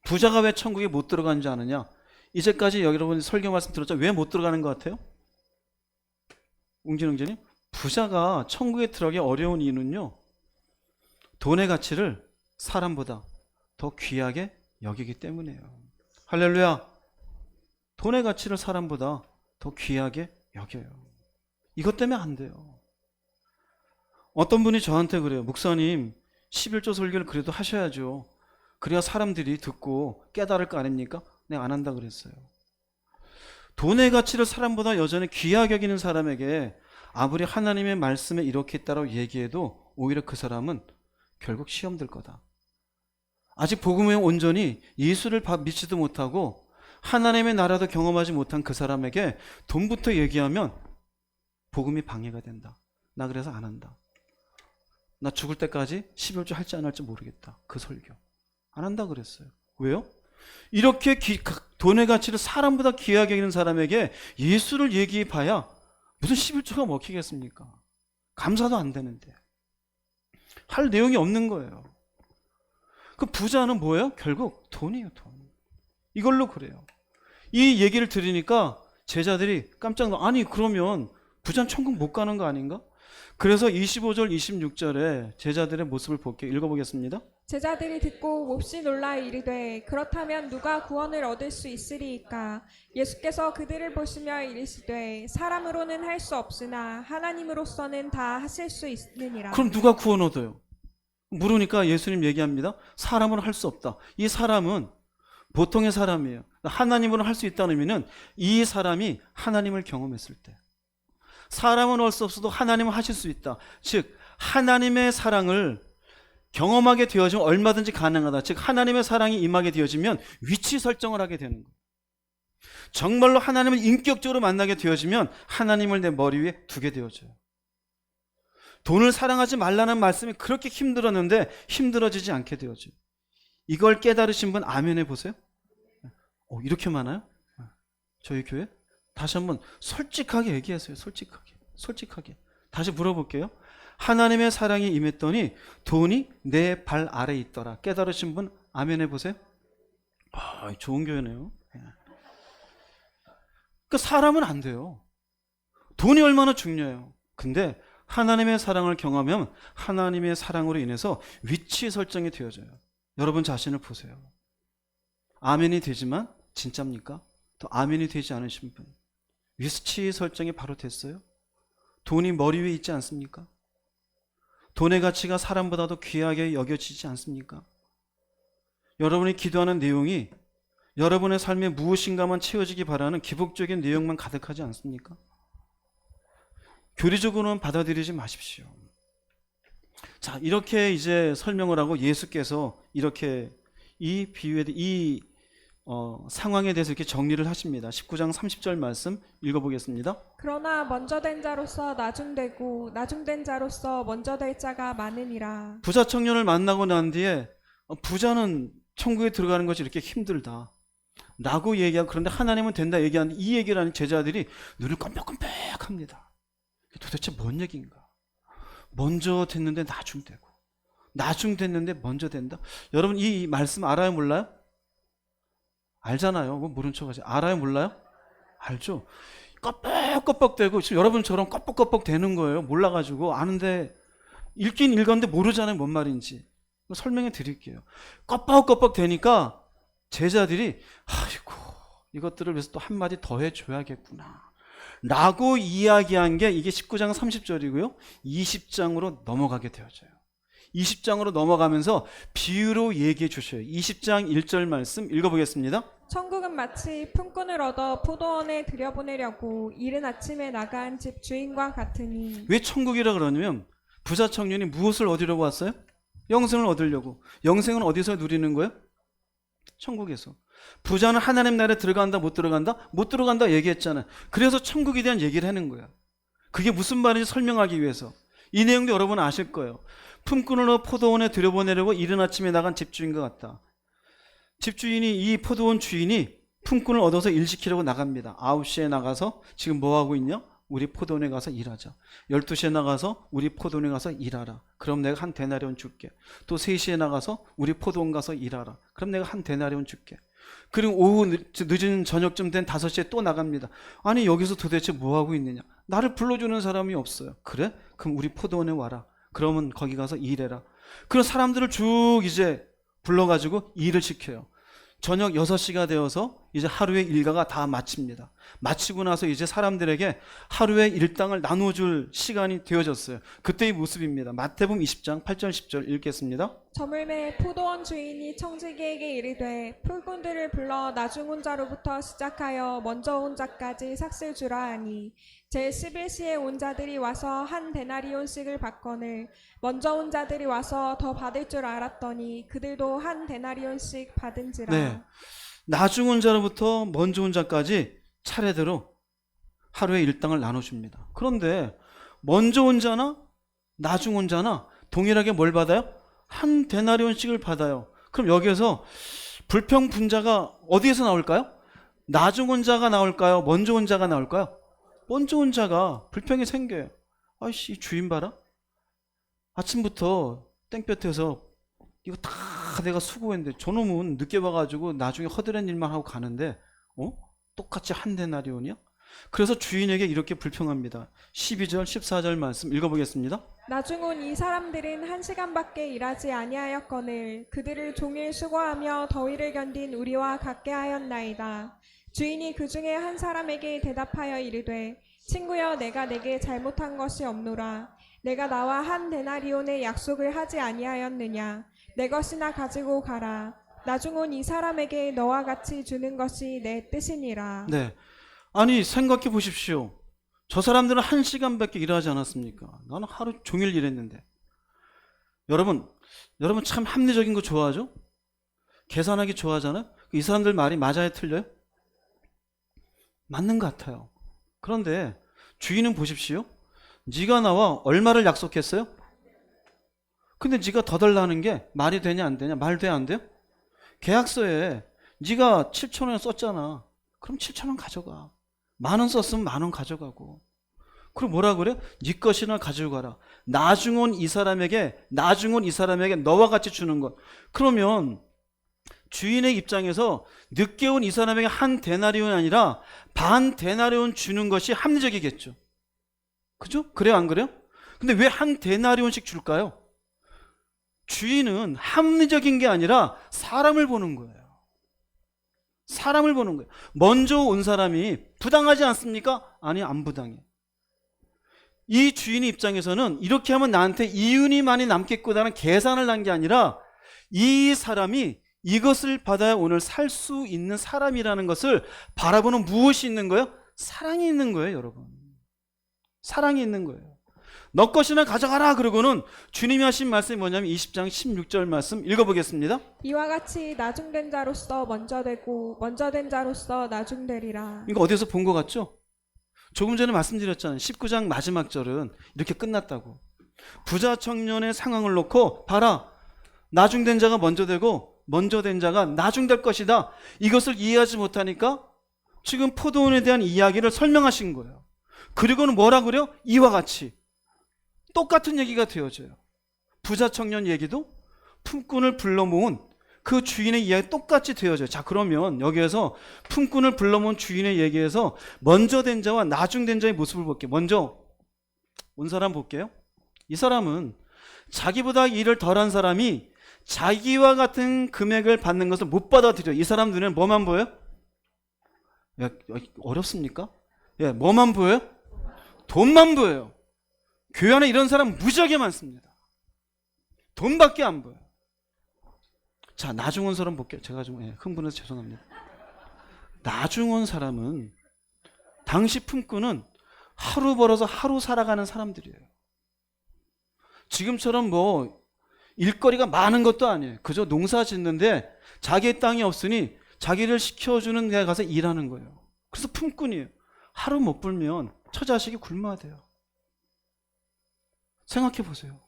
부자가 왜 천국에 못 들어가는지 아느냐? 이제까지 여러분 설교 말씀 들었죠? 왜 못 들어가는 것 같아요? 웅진웅진님, 부자가 천국에 들어가기 어려운 이유는요, 돈의 가치를 사람보다 더 귀하게 여기기 때문이에요. 할렐루야. 돈의 가치를 사람보다 더 귀하게 여겨요. 이것 때문에 안 돼요. 어떤 분이 저한테 그래요. 목사님, 11조 설교를 그래도 하셔야죠. 그래야 사람들이 듣고 깨달을 거 아닙니까? 내가 안 한다 그랬어요. 돈의 가치를 사람보다 여전히 귀하게 여기는 사람에게 아무리 하나님의 말씀에 이렇게 있다고 얘기해도 오히려 그 사람은 결국 시험 들 거다. 아직 복음에 온전히 예수를 믿지도 못하고 하나님의 나라도 경험하지 못한 그 사람에게 돈부터 얘기하면 복음이 방해가 된다. 나 그래서 안 한다. 나 죽을 때까지 11조 할지 안 할지 모르겠다. 그 설교 안 한다 그랬어요. 왜요? 이렇게 돈의 가치를 사람보다 귀하게 여기는 사람에게 예수를 얘기해 봐야 무슨 11조가 먹히겠습니까? 감사도 안 되는데 할 내용이 없는 거예요. 그 부자는 뭐예요? 결국 돈이에요. 돈. 이걸로 그래요. 이 얘기를 들으니까 제자들이 깜짝 놀라. 아니 그러면 부자는 천국 못 가는 거 아닌가? 그래서 25절 26절에 제자들의 모습을 볼게요. 읽어보겠습니다. 제자들이 듣고 몹시 놀라 이르되 그렇다면 누가 구원을 얻을 수 있으리이까? 예수께서 그들을 보시며 이르시되 사람으로는 할 수 없으나 하나님으로서는 다 하실 수 있느니라. 그럼 누가 구원 얻어요? 물으니까 예수님 얘기합니다. 사람으로 할 수 없다. 이 사람은 보통의 사람이에요. 하나님으로 할 수 있다는 의미는 이 사람이 하나님을 경험했을 때. 사람은 할 수 없어도 하나님은 하실 수 있다. 즉 하나님의 사랑을 경험하게 되어지면 얼마든지 가능하다. 즉 하나님의 사랑이 임하게 되어지면 위치 설정을 하게 되는 거예요. 정말로 하나님을 인격적으로 만나게 되어지면 하나님을 내 머리 위에 두게 되어져요. 돈을 사랑하지 말라는 말씀이 그렇게 힘들었는데 힘들어지지 않게 되어져요. 이걸 깨달으신 분 아멘 해보세요. 이렇게 많아요? 저희 교회? 다시 한번 솔직하게 얘기하세요. 솔직하게. 다시 물어볼게요. 하나님의 사랑이 임했더니 돈이 내 발 아래에 있더라. 깨달으신 분 아멘 해보세요. 좋은 교회네요. 그 사람은 안 돼요. 돈이 얼마나 중요해요. 근데 하나님의 사랑을 경험하면 하나님의 사랑으로 인해서 위치 설정이 되어져요. 여러분 자신을 보세요. 아멘이 되지만 진짜입니까? 또 아멘이 되지 않으신 분, 위치 설정이 바로 됐어요? 돈이 머리 위에 있지 않습니까? 돈의 가치가 사람보다도 귀하게 여겨지지 않습니까? 여러분이 기도하는 내용이 여러분의 삶에 무엇인가만 채워지기 바라는 기복적인 내용만 가득하지 않습니까? 교리적으로는 받아들이지 마십시오. 자, 이렇게 이제 설명을 하고 예수께서 이렇게 이 비유에 이 상황에 대해서 이렇게 정리를 하십니다. 19장 30절 말씀 읽어보겠습니다. 그러나 먼저 된 자로서 나중되고 나중된 자로서 먼저 될 자가 많으니라. 부자 청년을 만나고 난 뒤에 부자는 천국에 들어가는 것이 이렇게 힘들다 라고 얘기하고, 그런데 하나님은 된다 얘기하는 이 얘기를 하는 제자들이 눈을 깜빡깜빡합니다. 도대체 뭔 얘기인가? 먼저 됐는데 나중되고, 나중됐는데 먼저 된다. 여러분 이 말씀 알아요 몰라요? 알잖아요. 뭐 모른 척하지. 알아요 몰라요? 알죠. 껍벅껍벅 되고 지금 여러분처럼 껍벅껍벅 되는 거예요. 몰라가지고. 아는데 읽긴 읽었는데 모르잖아요 뭔 말인지. 설명해 드릴게요. 껍벅껍벅 되니까 제자들이 아이고 이것들을 위해서 또 한마디 더 해줘야겠구나 라고 이야기한 게 이게 19장 30절이고요 20장으로 넘어가게 되어져요. 20장으로 넘어가면서 비유로 얘기해 주셔요. 20장 1절 말씀 읽어보겠습니다. 천국은 마치 품꾼을 얻어 포도원에 들여보내려고 이른 아침에 나간 집 주인과 같으니. 왜 천국이라 그러냐면 부자 청년이 무엇을 얻으려고 왔어요? 영생을 얻으려고. 영생은 어디서 누리는 거예요? 천국에서. 부자는 하나님 나라에 들어간다 못 들어간다? 못 들어간다 얘기했잖아요. 그래서 천국에 대한 얘기를 하는 거야. 그게 무슨 말인지 설명하기 위해서. 이 내용도 여러분 아실 거예요. 품꾼을 넣어 포도원에 들여보내려고 이른 아침에 나간 집주인과 같다. 집주인이, 이 포도원 주인이 품꾼을 얻어서 일 시키려고 나갑니다. 9시에 나가서 지금 뭐 하고 있냐? 우리 포도원에 가서 일하자. 12시에 나가서 우리 포도원에 가서 일하라. 그럼 내가 한 데나리온 줄게. 또 3시에 나가서 우리 포도원 가서 일하라. 그럼 내가 한 데나리온 줄게. 그리고 오후 늦은 저녁쯤 된 5시에 또 나갑니다. 아니 여기서 도대체 뭐 하고 있느냐? 나를 불러주는 사람이 없어요. 그래? 그럼 우리 포도원에 와라. 그러면 거기 가서 일해라. 그런 사람들을 쭉 이제 불러가지고 일을 시켜요. 저녁 6시가 되어서 이제 하루의 일과가 다 마칩니다. 마치고 나서 이제 사람들에게 하루의 일당을 나눠줄 시간이 되어졌어요. 그때의 모습입니다. 마태복음 20장 8절 10절 읽겠습니다. 저물매 포도원 주인이 청지기에게 이르되 풀꾼들을 불러 나중 온 자로부터 시작하여 먼저 온 자까지 삭슬 주라 하니 제 11시에 온 자들이 와서 한 데나리온씩을 받거늘 먼저 온 자들이 와서 더 받을 줄 알았더니 그들도 한 데나리온씩 받은지라. 네, 나중 온 자로부터 먼저 온 자까지 차례대로 하루의 일당을 나눠줍니다. 그런데 먼저 온 자나 나중 온 자나 동일하게 뭘 받아요? 한 데나리온씩을 받아요. 그럼 여기에서 불평분자가 어디에서 나올까요? 나중 온 자가 나올까요? 먼저 온 자가 나올까요? 먼저 온 자가 불평이 생겨요. 아이씨, 주인 봐라. 아침부터 땡볕에서 이거 다 내가 수고했는데 저놈은 늦게 와가지고 나중에 허드렛 일만 하고 가는데 똑같이 한 데나리온이야? 그래서 주인에게 이렇게 불평합니다. 12절 14절 말씀 읽어보겠습니다. 나중 온 이 사람들은 1시간밖에 일하지 아니하였거늘 그들을 종일 수고하며 더위를 견딘 우리와 같게 하였나이다. 주인이 그 중에 한 사람에게 대답하여 이르되 친구여 내가 내게 잘못한 것이 없노라. 내가 나와 한 데나리온의 약속을 하지 아니하였느냐. 내 것이나 가지고 가라. 나중 온 이 사람에게 너와 같이 주는 것이 내 뜻이니라. 네, 아니 생각해 보십시오. 저 사람들은 1시간밖에 일하지 않았습니까? 나는 하루 종일 일했는데. 여러분 참 합리적인 거 좋아하죠? 계산하기 좋아하잖아요? 이 사람들 말이 맞아요, 틀려요? 맞는 것 같아요. 그런데 주인은 보십시오. 네가 나와 얼마를 약속했어요? 근데 네가 더 달라는 게 말이 되냐 안 되냐? 말 돼 안 돼요? 계약서에 네가 7,000원 썼잖아. 그럼 7,000원 가져가. 10,000원 썼으면 10,000원 가져가고. 그리고 뭐라 그래? 네 것이나 가지고 가라. 나중 온 이 사람에게 너와 같이 주는 것. 그러면 주인의 입장에서 늦게 온 이 사람에게 한 데나리온이 아니라 반 데나리온 주는 것이 합리적이겠죠. 그죠? 그래요, 안 그래요? 근데 왜 한 데나리온씩 줄까요? 주인은 합리적인 게 아니라 사람을 보는 거예요. 사람을 보는 거예요. 먼저 온 사람이 부당하지 않습니까? 아니, 안 부당해. 이 주인의 입장에서는 이렇게 하면 나한테 이윤이 많이 남겠구나라는 계산을 한 게 아니라 이 사람이 이것을 받아야 오늘 살 수 있는 사람이라는 것을 바라보는 무엇이 있는 거예요? 사랑이 있는 거예요, 여러분. 사랑이 있는 거예요. 너 것이나 가져가라 그러고는 주님이 하신 말씀이 뭐냐면 20장 16절 말씀 읽어보겠습니다. 이와 같이 나중된 자로서 먼저 되고 먼저 된 자로서 나중되리라. 이거 어디서 본 것 같죠? 조금 전에 말씀드렸잖아요. 19장 마지막 절은 이렇게 끝났다고. 부자 청년의 상황을 놓고 봐라. 나중된 자가 먼저 되고 먼저 된 자가 나중될 것이다. 이것을 이해하지 못하니까 지금 포도원에 대한 이야기를 설명하신 거예요. 그리고는 뭐라 그래요? 이와 같이. 똑같은 얘기가 되어져요. 부자 청년 얘기도 품꾼을 불러 모은 그 주인의 이야기 똑같이 되어져요. 자, 그러면 여기에서 품꾼을 불러 모은 주인의 얘기에서 먼저 된 자와 나중된 자의 모습을 볼게요. 먼저 온 사람 볼게요. 이 사람은 자기보다 일을 덜한 사람이 자기와 같은 금액을 받는 것을 못 받아들여요. 이 사람 눈에는 뭐만 보여요? 야, 어렵습니까? 예, 뭐만 보여요? 돈만 보여요. 교회 안에 이런 사람 무지하게 많습니다. 돈밖에 안 보여요. 자, 나중 온 사람 볼게요. 제가 좀 흥분해서 죄송합니다. 나중 온 사람은 당시 품꾼은 하루 벌어서 하루 살아가는 사람들이에요. 지금처럼 뭐 일거리가 많은 것도 아니에요. 그저 농사 짓는데 자기의 땅이 없으니 자기를 시켜주는 데 가서 일하는 거예요. 그래서 품꾼이에요. 하루 못 벌면 처자식이 굶어야 돼요. 생각해 보세요.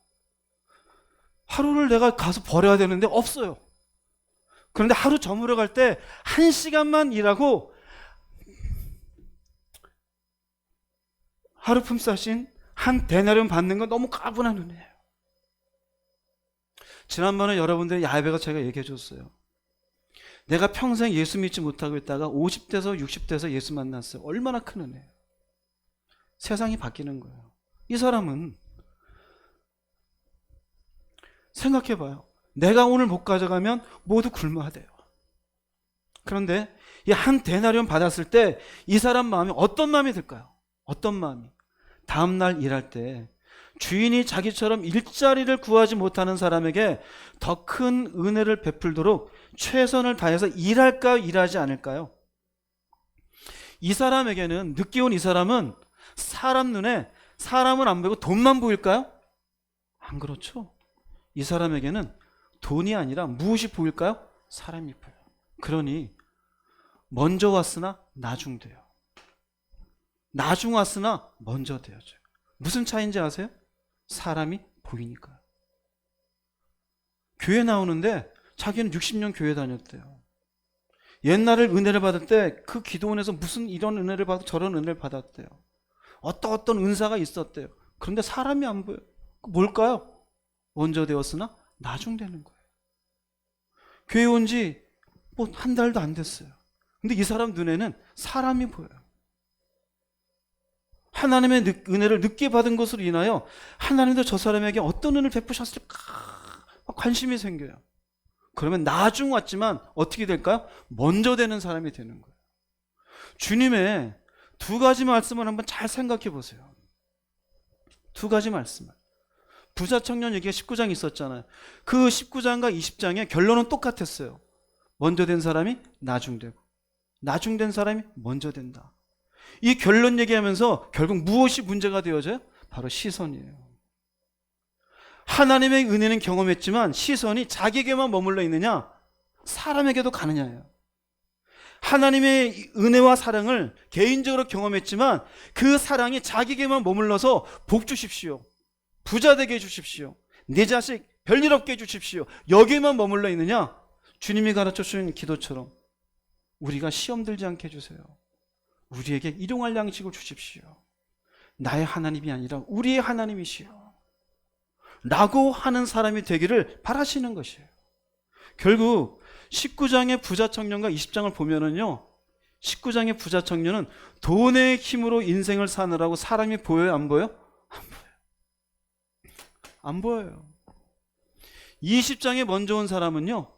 하루를 내가 가서 버려야 되는데 없어요. 그런데 하루 저물어 갈 때 1시간만 일하고 하루 품삯인 한 데나리온 받는 건 너무 가분한 은혜예요. 지난번에 여러분들의 야베가 제가 얘기해 줬어요. 내가 평생 예수 믿지 못하고 있다가 50대에서 60대에서 예수 만났어요. 얼마나 큰 은혜예요. 세상이 바뀌는 거예요. 이 사람은 생각해봐요. 내가 오늘 못 가져가면 모두 굶어야 돼요. 그런데 이 한 데나리온 받았을 때 이 사람 마음이 어떤 마음이 들까요? 어떤 마음이? 다음날 일할 때 주인이 자기처럼 일자리를 구하지 못하는 사람에게 더 큰 은혜를 베풀도록 최선을 다해서 일할까요? 일하지 않을까요? 이 사람에게는, 늦게 온 이 사람은 사람 눈에 사람은 안 보이고 돈만 보일까요? 안 그렇죠. 이 사람에게는 돈이 아니라 무엇이 보일까요? 사람이 보여요. 그러니 먼저 왔으나 나중 돼요. 나중 왔으나 먼저 되어져요. 무슨 차이인지 아세요? 사람이 보이니까요. 교회 나오는데 자기는 60년 교회 다녔대요. 옛날에 은혜를 받을 때 그 기도원에서 무슨 이런 은혜를 받고 저런 은혜를 받았대요. 어떤 은사가 있었대요. 그런데 사람이 안 보여요. 뭘까요? 먼저 되었으나 나중 되는 거예요. 교회 온 지 뭐 한 달도 안 됐어요. 근데 이 사람 눈에는 사람이 보여요. 하나님의 은혜를 늦게 받은 것으로 인하여 하나님도 저 사람에게 어떤 은혜를 베푸셨을까 관심이 생겨요. 그러면 나중 왔지만 어떻게 될까요? 먼저 되는 사람이 되는 거예요. 주님의 두 가지 말씀을 한번 잘 생각해 보세요. 두 가지 말씀을. 부자 청년 얘기가 19장 있었잖아요. 그 19장과 20장의 결론은 똑같았어요. 먼저 된 사람이 나중 되고 나중 된 사람이 먼저 된다. 이 결론 얘기하면서 결국 무엇이 문제가 되어져요? 바로 시선이에요. 하나님의 은혜는 경험했지만 시선이 자기에게만 머물러 있느냐? 사람에게도 가느냐예요. 하나님의 은혜와 사랑을 개인적으로 경험했지만 그 사랑이 자기에게만 머물러서 복 주십시오. 부자 되게 해주십시오. 내 자식 별일 없게 해주십시오. 여기에만 머물러 있느냐? 주님이 가르쳐 주신 기도처럼 우리가 시험 들지 않게 해주세요. 우리에게 일용할 양식을 주십시오. 나의 하나님이 아니라 우리의 하나님이시여 라고 하는 사람이 되기를 바라시는 것이에요. 결국 19장의 부자 청년과 20장을 보면은요, 19장의 부자 청년은 돈의 힘으로 인생을 사느라고 사람이 보여요? 안 보여요? 안 보여요. 안 보여요. 20장에 먼저 온 사람은요,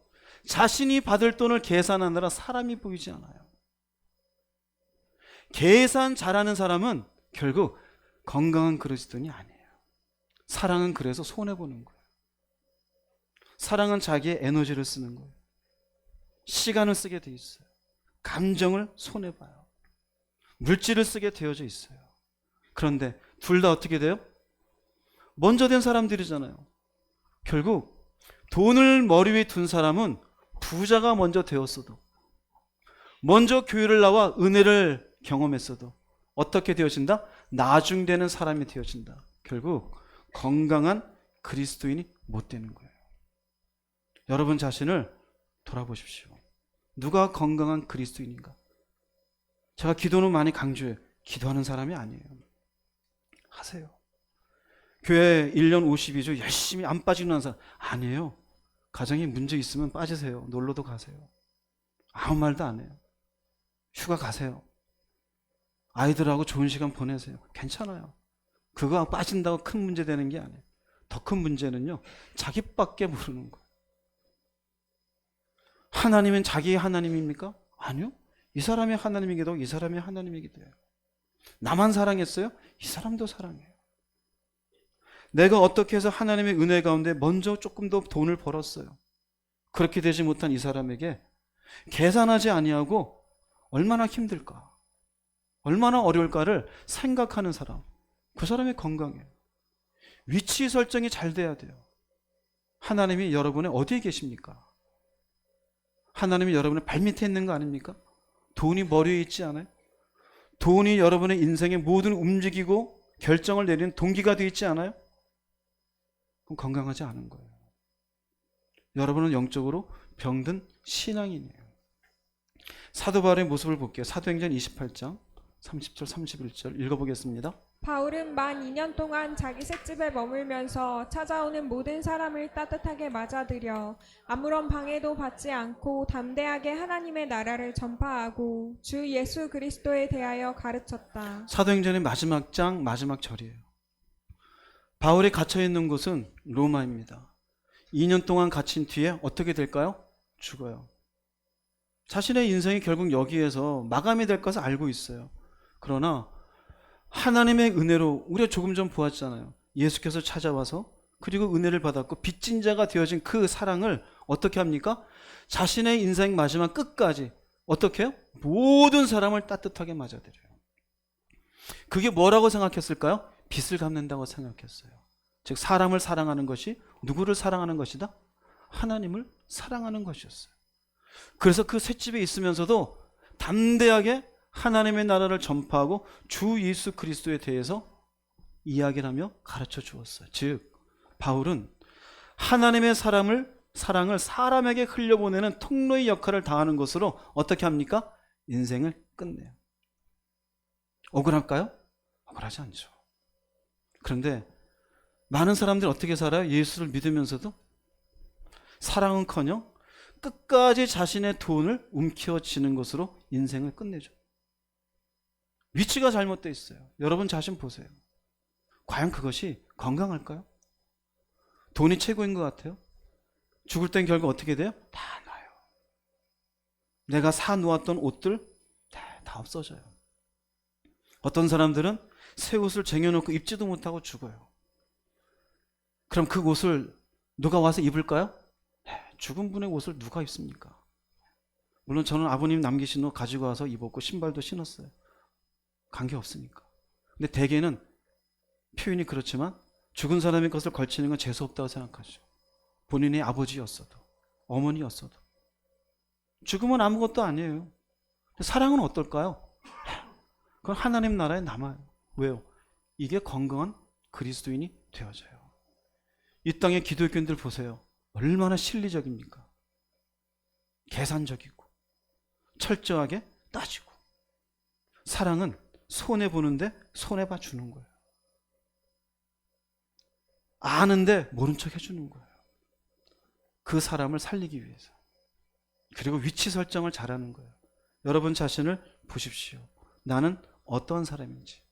자신이 받을 돈을 계산하느라 사람이 보이지 않아요. 계산 잘하는 사람은 결국 건강한 그리스도인이 아니에요. 사랑은 그래서 손해보는 거예요. 사랑은 자기의 에너지를 쓰는 거예요. 시간을 쓰게 돼 있어요. 감정을 손해봐요. 물질을 쓰게 되어져 있어요. 그런데 둘 다 어떻게 돼요? 먼저 된 사람들이잖아요. 결국 돈을 머리 위에 둔 사람은 부자가 먼저 되었어도, 먼저 교회를 나와 은혜를 경험했어도 어떻게 되어진다? 나중 되는 사람이 되어진다. 결국 건강한 그리스도인이 못 되는 거예요. 여러분 자신을 돌아보십시오. 누가 건강한 그리스도인인가? 제가 기도는 많이 강조해요. 기도하는 사람이 아니에요. 하세요. 교회 1년 52주 열심히 안 빠지는 사람 아니에요. 가정에 문제 있으면 빠지세요. 놀러도 가세요. 아무 말도 안 해요. 휴가 가세요. 아이들하고 좋은 시간 보내세요. 괜찮아요. 그거 빠진다고 큰 문제 되는 게 아니에요. 더 큰 문제는요, 자기밖에 모르는 거예요. 하나님은 자기의 하나님입니까? 아니요. 이 사람이 하나님이기도 하고 이 사람이 하나님이기도 해요. 나만 사랑했어요? 이 사람도 사랑해요. 내가 어떻게 해서 하나님의 은혜 가운데 먼저 조금 더 돈을 벌었어요. 그렇게 되지 못한 이 사람에게 계산하지 아니하고 얼마나 힘들까, 얼마나 어려울까를 생각하는 사람, 그 사람이 건강해요. 위치 설정이 잘 돼야 돼요. 하나님이 여러분의 어디에 계십니까? 하나님이 여러분의 발밑에 있는 거 아닙니까? 돈이 머리에 있지 않아요? 돈이 여러분의 인생의 모든 움직이고 결정을 내리는 동기가 되어 있지 않아요? 그럼 건강하지 않은 거예요. 여러분은 영적으로 병든 신앙인이에요. 사도 바울의 모습을 볼게요. 사도행전 28장 30절 31절 읽어보겠습니다. 바울은 만 2년 동안 자기 셋집에 머물면서 찾아오는 모든 사람을 따뜻하게 맞아들여 아무런 방해도 받지 않고 담대하게 하나님의 나라를 전파하고 주 예수 그리스도에 대하여 가르쳤다. 사도행전의 마지막 장 마지막 절이에요. 바울이 갇혀있는 곳은 로마입니다. 2년 동안 갇힌 뒤에 어떻게 될까요? 죽어요. 자신의 인생이 결국 여기에서 마감이 될 것을 알고 있어요. 그러나 하나님의 은혜로 우리가 조금 전 보았잖아요. 예수께서 찾아와서 그리고 은혜를 받았고 빚진 자가 되어진 그 사랑을 어떻게 합니까? 자신의 인생 마지막 끝까지 어떻게 해요? 모든 사람을 따뜻하게 맞아들여요. 그게 뭐라고 생각했을까요? 빚을 갚는다고 생각했어요. 즉 사람을 사랑하는 것이 누구를 사랑하는 것이다? 하나님을 사랑하는 것이었어요. 그래서 그 셋집에 있으면서도 담대하게 하나님의 나라를 전파하고 주 예수 그리스도에 대해서 이야기를 하며 가르쳐 주었어요. 즉 바울은 하나님의 사랑을 사람에게 흘려보내는 통로의 역할을 다하는 것으로 어떻게 합니까? 인생을 끝내요. 억울할까요? 억울하지 않죠. 그런데 많은 사람들이 어떻게 살아요? 예수를 믿으면서도 사랑은커녕 끝까지 자신의 돈을 움켜쥐는 것으로 인생을 끝내죠. 위치가 잘못되어 있어요. 여러분 자신 보세요. 과연 그것이 건강할까요? 돈이 최고인 것 같아요? 죽을 땐 결국 어떻게 돼요? 다 나요. 내가 사 놓았던 옷들 다 없어져요. 어떤 사람들은 새 옷을 쟁여놓고 입지도 못하고 죽어요. 그럼 그 옷을 누가 와서 입을까요? 죽은 분의 옷을 누가 입습니까? 물론 저는 아버님 남기신 옷 가지고 와서 입었고 신발도 신었어요. 관계없으니까. 근데 대개는 표현이 그렇지만 죽은 사람의 것을 걸치는 건 재수없다고 생각하죠. 본인의 아버지였어도 어머니였어도 죽으면 아무것도 아니에요. 사랑은 어떨까요? 그건 하나님 나라에 남아요. 왜요? 이게 건강한 그리스도인이 되어져요. 이 땅의 기독교인들 보세요. 얼마나 실리적입니까? 계산적이고 철저하게 따지고 사랑은 손해보는데 손해봐 주는 거예요. 아는데 모른 척 해주는 거예요. 그 사람을 살리기 위해서. 그리고 위치 설정을 잘하는 거예요. 여러분 자신을 보십시오. 나는 어떠한 사람인지.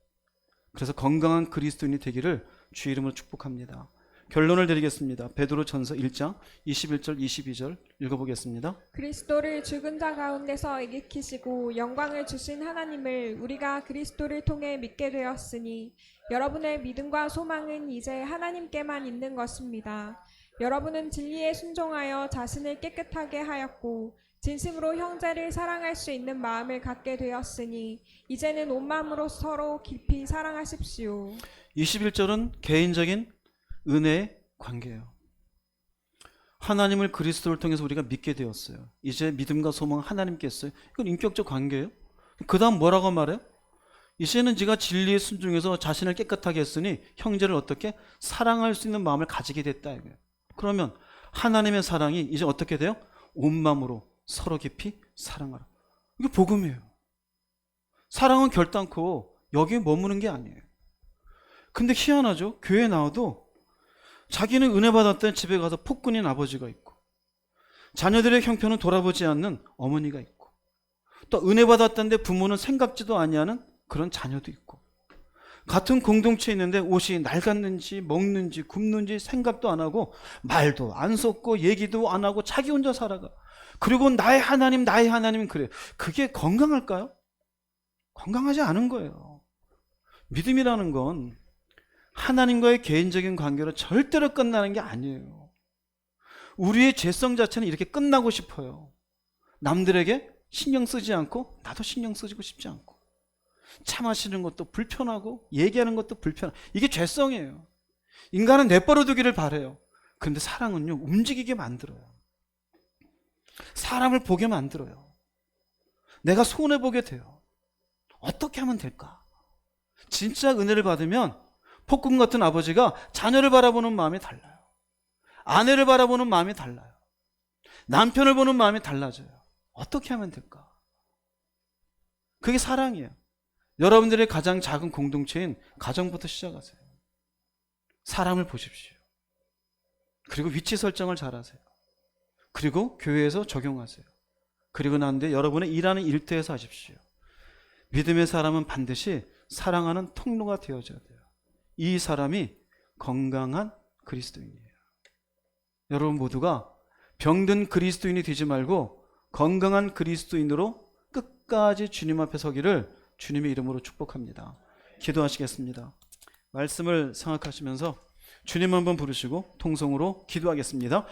그래서 건강한 그리스도인이 되기를 주의 이름으로 축복합니다. 결론을 드리겠습니다. 베드로전서 1장 21절 22절 읽어보겠습니다. 그리스도를 죽은 자 가운데서 일으키시고 영광을 주신 하나님을 우리가 그리스도를 통해 믿게 되었으니 여러분의 믿음과 소망은 이제 하나님께만 있는 것입니다. 여러분은 진리에 순종하여 자신을 깨끗하게 하였고 진심으로 형제를 사랑할 수 있는 마음을 갖게 되었으니 이제는 온 마음으로 서로 깊이 사랑하십시오. 21절은 개인적인 은혜의 관계예요. 하나님을 그리스도를 통해서 우리가 믿게 되었어요. 이제 믿음과 소망은 하나님께 있어요. 이건 인격적 관계예요. 그 다음 뭐라고 말해요? 이제는 네가 진리에 순종해서 자신을 깨끗하게 했으니 형제를 어떻게 사랑할 수 있는 마음을 가지게 됐다 이거예요. 그러면 하나님의 사랑이 이제 어떻게 돼요? 온 마음으로 서로 깊이 사랑하라. 이게 복음이에요. 사랑은 결단코 여기에 머무는 게 아니에요. 근데 희한하죠. 교회에 나와도 자기는 은혜 받았던 집에 가서 폭군인 아버지가 있고 자녀들의 형편은 돌아보지 않는 어머니가 있고 또 은혜 받았던데 부모는 생각지도 아니하는 그런 자녀도 있고 같은 공동체에 있는데 옷이 낡았는지 먹는지 굽는지 생각도 안 하고 말도 안 섞고 얘기도 안 하고 자기 혼자 살아가. 그리고 나의 하나님 그래요. 그게 건강할까요? 건강하지 않은 거예요. 믿음이라는 건 하나님과의 개인적인 관계로 절대로 끝나는 게 아니에요. 우리의 죄성 자체는 이렇게 끝나고 싶어요. 남들에게 신경 쓰지 않고 나도 신경 쓰고 싶지 않고 차 마시는 것도 불편하고 얘기하는 것도 불편하고 이게 죄성이에요. 인간은 내버려두기를 바래요. 그런데 사랑은요 움직이게 만들어요. 사람을 보게 만들어요. 내가 손해보게 돼요. 어떻게 하면 될까? 진짜 은혜를 받으면 폭군 같은 아버지가 자녀를 바라보는 마음이 달라요. 아내를 바라보는 마음이 달라요. 남편을 보는 마음이 달라져요. 어떻게 하면 될까? 그게 사랑이에요. 여러분들의 가장 작은 공동체인 가정부터 시작하세요. 사람을 보십시오. 그리고 위치 설정을 잘하세요. 그리고 교회에서 적용하세요. 그리고 난 뒤에 여러분의 일하는 일터에서 하십시오. 믿음의 사람은 반드시 사랑하는 통로가 되어져야 돼요. 이 사람이 건강한 그리스도인이에요. 여러분 모두가 병든 그리스도인이 되지 말고 건강한 그리스도인으로 끝까지 주님 앞에 서기를 주님의 이름으로 축복합니다. 기도하시겠습니다. 말씀을 생각하시면서 주님 한번 부르시고 통성으로 기도하겠습니다.